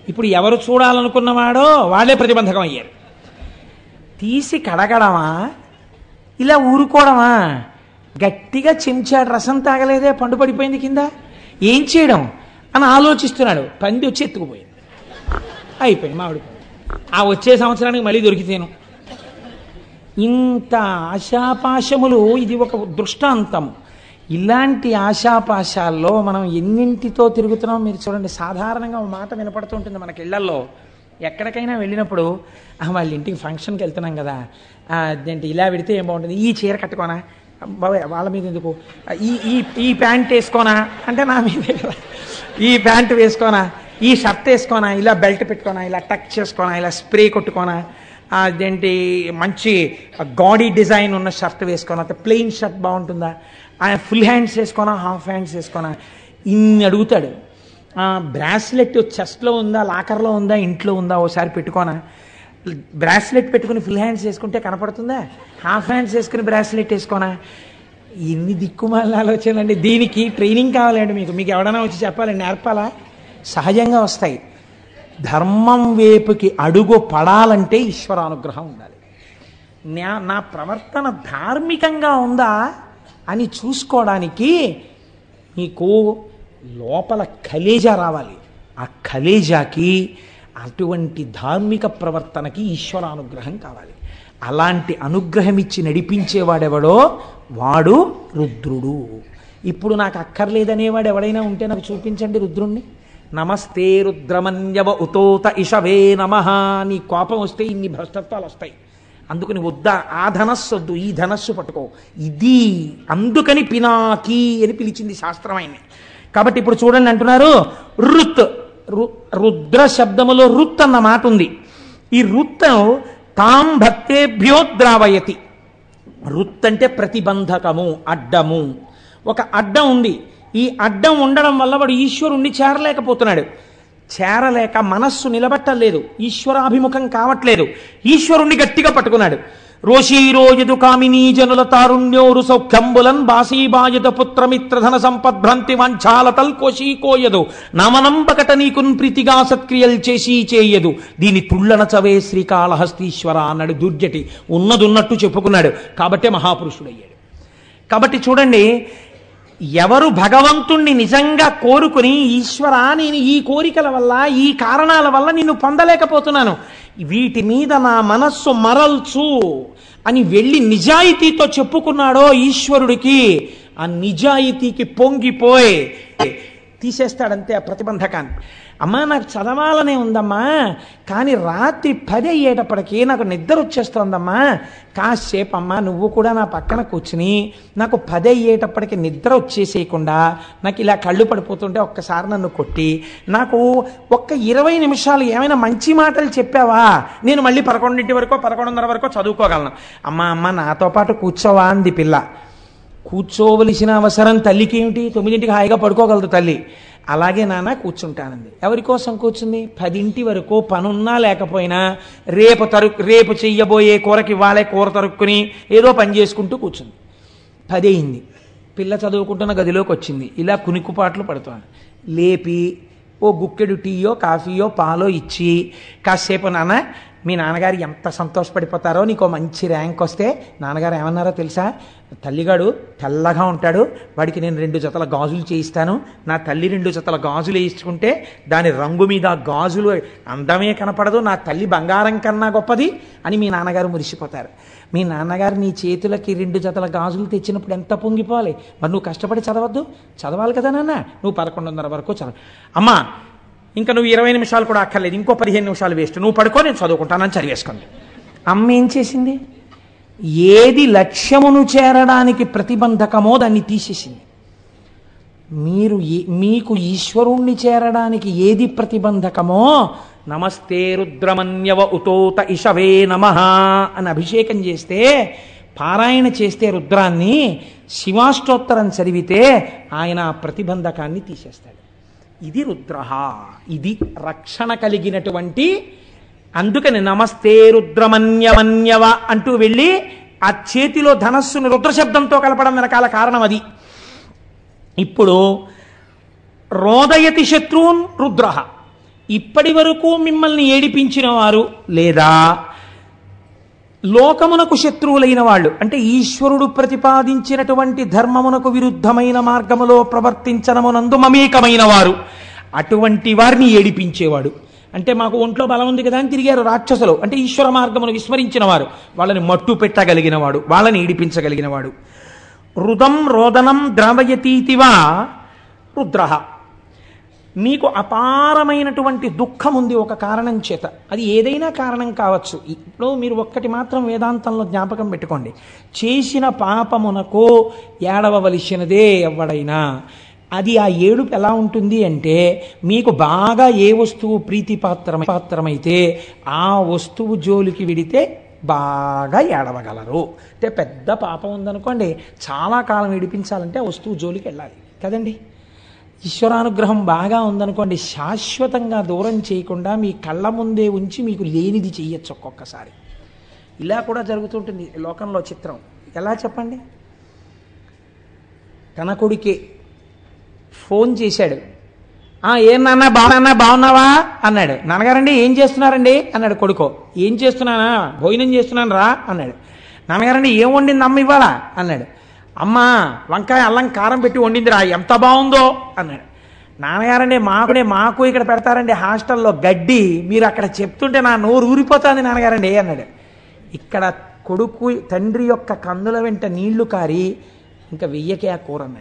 ఇప్పుడు ఎవరు చూడాలనుకున్నవాడో వాళ్ళే ప్రతిబంధకం అయ్యారు. తీసి కడగడమా, ఇలా ఊరుకోవడమా? గట్టిగా చెంచాడు రసం తాగలేదే, పండు పడిపోయింది కింద, ఏం చేయడం అని ఆలోచిస్తున్నాడు. పంది వచ్చి ఎత్తుకుపోయింది. అయిపోయింది మామిడి పండు. ఆ వచ్చే సంవత్సరానికి మళ్ళీ దొరికితేను. ఇంత ఆశాపాశములు, ఇది ఒక దృష్టాంతం. ఇలాంటి ఆశాపాశాల్లో మనం ఎన్నింటితో తిరుగుతున్నాం మీరు చూడండి. సాధారణంగా ఒక మాట వినపడుతూ ఉంటుంది మనకి ఇళ్లల్లో, ఎక్కడికైనా వెళ్ళినప్పుడు వాళ్ళ ఇంటికి ఫంక్షన్కి వెళ్తున్నాం కదా, అదేంటి ఇలా పెడితే ఏం బాగుంటుంది, ఈ చీర కట్టుకోనా బాబాయ్, వాళ్ళ మీద ఎందుకు, ఈ ఈ ఈ ప్యాంట్ వేసుకోనా అంటే నా మీదే కదా, ఈ ప్యాంట్ వేసుకోనా, ఈ షర్ట్ వేసుకోనా, ఇలా బెల్ట్ పెట్టుకోనా, ఇలా టక్ చేసుకోనా, ఇలా స్ప్రే కొట్టుకోనా, అదేంటి మంచి గాడీ డిజైన్ ఉన్న షర్ట్ వేసుకోనా, ప్లెయిన్ షర్ట్ బాగుంటుందా, ఫుల్ హ్యాండ్స్ వేసుకోనా, హాఫ్ హ్యాండ్స్ వేసుకోనా, ఇన్ని అడుగుతాడు. బ్రాస్లెట్ చెస్ట్లో ఉందా, లాకర్లో ఉందా, ఇంట్లో ఉందా, ఓసారి పెట్టుకోనా, బ్రాస్లెట్ పెట్టుకుని ఫుల్ హ్యాండ్స్ వేసుకుంటే కనపడుతుందా, హాఫ్ హ్యాండ్స్ వేసుకుని బ్రాస్లెట్ వేసుకోనా. ఎన్ని దిక్కుమాల ఆలోచనలండి. దీనికి ట్రైనింగ్ కావాలండి మీకు ఎవడైనా వచ్చి చెప్పాలండి, నేర్పాలా? సహజంగా వస్తాయి. ధర్మం వైపుకి అడుగు పడాలంటే ఈశ్వరానుగ్రహం ఉండాలి. నా ప్రవర్తన ధార్మికంగా ఉందా అని చూసుకోవడానికి మీకు లోపల కలేజా రావాలి. ఆ కలేజాకి అటువంటి ధార్మిక ప్రవర్తనకి ఈశ్వరానుగ్రహం కావాలి. అలాంటి అనుగ్రహం ఇచ్చి నడిపించేవాడెవడో వాడు రుద్రుడు. ఇప్పుడు నాకు అక్కర్లేదనేవాడు ఎవడైనా ఉంటే నాకు చూపించండి రుద్రుణ్ణి. నమస్తే రుద్రమన్యవ ఉతోత ఇషవే నమః. నీ కోపం వస్తే ఇన్ని భ్రష్టత్వాలు వస్తాయి. అందుకని వద్దా, ఆ ధనస్సు వద్దు, ఈ ధనస్సు పట్టుకో, ఇది అందుకని పినాకి అని పిలిచింది శాస్త్రం ఆయన్ని. కాబట్టి ఇప్పుడు చూడండి అంటున్నారు రుత్, రుద్ర శబ్దములో రుత్ అన్న మాట ఉంది. ఈ రుత్ తాం భక్తేభ్యో ద్రావయతి. రుత్ అంటే ప్రతిబంధకము, అడ్డము. ఒక అడ్డం ఉంది. ఈ అడ్డం ఉండడం వల్ల వాడు ఈశ్వరుణ్ణి చేరలేకపోతున్నాడు. చేరలేక మనస్సు నిలబట్టలేదు, ఈశ్వరాభిముఖం కావట్లేదు. ఈశ్వరుణ్ణి గట్టిగా పట్టుకున్నాడు. రోషీరోయదు కామినీ జనుల తారుణ్యోరు సౌఖ్యంబులన్ బాసీబాయద పుత్రమిత్రధన సంపద్భ్రంతి వంచాలతల్ కోశీకోయదు నమనంబకట నీకున్ ప్రీతిగా సత్క్రియలు చేసి చేయదు దీని తుళ్ళన చవే శ్రీకాళహస్తీశ్వర అన్నాడు దుర్జటి. ఉన్నదున్నట్టు చెప్పుకున్నాడు. కాబట్టే మహాపురుషుడయ్యాడు. కాబట్టి చూడండి, ఎవరు భగవంతుణ్ణి నిజంగా కోరుకుని ఈశ్వర నేను ఈ కోరికల వల్ల, ఈ కారణాల వల్ల నిన్ను పొందలేకపోతున్నాను, వీటి మీద నా మనస్సు మరల్చు అని వెళ్ళి నిజాయితీతో చెప్పుకున్నాడో ఈశ్వరుడికి, ఆ నిజాయితీకి పొంగిపోయి తీసేస్తాడంతే ఆ ప్రతిబంధకాన్ని. అమ్మా నాకు చదవాలనే ఉందమ్మా, కానీ రాత్రి 10 అయ్యేటప్పటికీ నాకు నిద్ర వచ్చేస్తోందమ్మా, కాసేపు అమ్మా నువ్వు కూడా నా పక్కన కూర్చుని నాకు 10 అయ్యేటప్పటికి నిద్ర వచ్చేసేయకుండా నాకు ఇలా కళ్ళు పడిపోతుంటే ఒక్కసారి నన్ను కొట్టి నాకు ఒక్క 20 నిమిషాలు ఏమైనా మంచి మాటలు చెప్పావా, నేను మళ్ళీ 11 వరకు 11:30 వరకు చదువుకోగలను. అమ్మ నాతో పాటు కూర్చోవా అంది పిల్ల. కూర్చోవలసిన అవసరం తల్లికి ఏమిటి? 9ంటికి హాయిగా పడుకోగలదు తల్లి. అలాగే నాన్న కూర్చుంటానంది. ఎవరి కోసం కూర్చుంది? 10 వరకు పనున్నా లేకపోయినా రేపు చెయ్యబోయే కూరకి వాళ్ళే కూర తరుక్కుని ఏదో పని చేసుకుంటూ కూర్చుంది. 10 అయింది. పిల్ల చదువుకుంటున్న గదిలోకి వచ్చింది. ఇలా కునికుపాట్లు పడుతోంది. లేపి ఓ గుక్కెడు టీయో కాఫీయో పాలో ఇచ్చి, కాసేపు నాన్న మీ నాన్నగారు ఎంత సంతోషపడిపోతారో, నీకు మంచి ర్యాంక్ వస్తే నాన్నగారు ఏమన్నారో తెలుసా, తల్లిగాడు తెల్లగా ఉంటాడు, వాడికి నేను 2 జతల గాజులు చేయిస్తాను, నా తల్లి 2 జతల గాజులు వేయించుకుంటే దాని రంగు మీద గాజులు అందమే కనపడదు, నా తల్లి బంగారం కన్నా గొప్పది అని మీ నాన్నగారు మురిసిపోతారు. మీ నాన్నగారు నీ చేతులకి 2 జతల గాజులు తెచ్చినప్పుడు ఎంత పొంగిపోవాలి. మరి నువ్వు కష్టపడి చదవాలి కదా నాన్న, నువ్వు 11:30 వరకు చదవ. అమ్మా ఇంకా నువ్వు 20 నిమిషాలు కూడా అక్కర్లేదు, ఇంకో 15 నిమిషాలు వేస్ట్, నువ్వు పడుకో నేను చదువుకుంటానని చదివేసుకుంది. అమ్మ ఏం చేసింది? ఏది లక్ష్యమును చేరడానికి ప్రతిబంధకమో దాన్ని తీసేసింది. మీకు ఈశ్వరుణ్ణి చేరడానికి ఏది ప్రతిబంధకమో, నమస్తే రుద్రమన్యవ ఉతోత ఇషవే నమః అని అభిషేకం చేస్తే, పారాయణ చేస్తే రుద్రాన్ని, శివాష్టోత్తరం చదివితే ఆయన ఆ ప్రతిబంధకాన్ని తీసేస్తాడు. ఇది రుద్ర, ఇది రక్షణ కలిగినటువంటి. అందుకని నమస్తే రుద్రమన్యమన్యవ అంటూ వెళ్ళి ఆ చేతిలో ధనస్సును రుద్రశబ్దంతో కలపడం వెనకాల కారణం అది. ఇప్పుడు రోదయతి శత్రువున్ రుద్ర, ఇప్పటి వరకు మిమ్మల్ని ఏడిపించిన వారు లేదా లోకమునకు శత్రువులైన వాళ్ళు, అంటే ఈశ్వరుడు ప్రతిపాదించినటువంటి ధర్మమునకు విరుద్ధమైన మార్గములో ప్రవర్తించనమునందు మమేకమైన వారు, అటువంటి వారిని ఏడిపించేవాడు. అంటే మాకు ఒంట్లో బలం ఉంది కదా అని తిరిగారు రాక్షసులు, అంటే ఈశ్వర మార్గమును విస్మరించిన వారు, వాళ్ళని మట్టు పెట్టగలిగిన వాడు, వాళ్ళని ఏడిపించగలిగిన వాడు. రుదం రోదనం ద్రావయతీతివా రుద్ర. మీకు అపారమైనటువంటి దుఃఖం ఉంది ఒక కారణం చేత, అది ఏదైనా కారణం కావచ్చు. ఇప్పుడు మీరు ఒక్కటి మాత్రం వేదాంతంలో జ్ఞాపకం పెట్టుకోండి, చేసిన పాపమునకు ఏడవవలసినదే ఎవడైనా. అది ఆ ఏడుపు ఎలా ఉంటుంది అంటే, మీకు బాగా ఏ వస్తువు ప్రీతిపాత్రమైతే ఆ వస్తువు జోలికి విడితే బాగా ఏడవగలరు. అంటే పెద్ద పాపం ఉందనుకోండి, చాలా కాలం ఏడిపించాలంటే ఆ వస్తువు జోలికి వెళ్ళాలి కదండి. ఈశ్వరానుగ్రహం బాగా ఉందనుకోండి, శాశ్వతంగా దూరం చేయకుండా మీ కళ్ళ ముందే ఉంచి మీకు లేనిది చెయ్యొచ్చు ఒక్కొక్కసారి. ఇలా కూడా జరుగుతుంటుంది లోకంలో చిత్రం. ఎలా చెప్పండి? తన కొడుకే ఫోన్ చేశాడు. ఏం నాన్న బాగున్నావా అన్నాడు. నాన్నగారండి ఏం చేస్తున్నారండి అన్నాడు కొడుకో. ఏం చేస్తున్నానా? భోజనం చేస్తున్నాను రా అన్నాడు. నాన్నగారండి ఏం వండింది అమ్మ ఇవాళ అన్నాడు. అమ్మ వంకాయ అల్లం కారం పెట్టి వండిందిరా, ఎంత బాగుందో అన్నాడు. నాన్నగారండి మాకు ఇక్కడ పెడతారండి హాస్టల్లో గడ్డి, మీరు అక్కడ చెప్తుంటే నా నోరు ఊరిపోతుంది నాన్నగారండి అన్నాడు. ఇక్కడ కొడుకు తండ్రి యొక్క కన్నుల వెంట నీళ్లు కారి ఇంకా వెయ్యకే ఆ కూర అన్నాడు.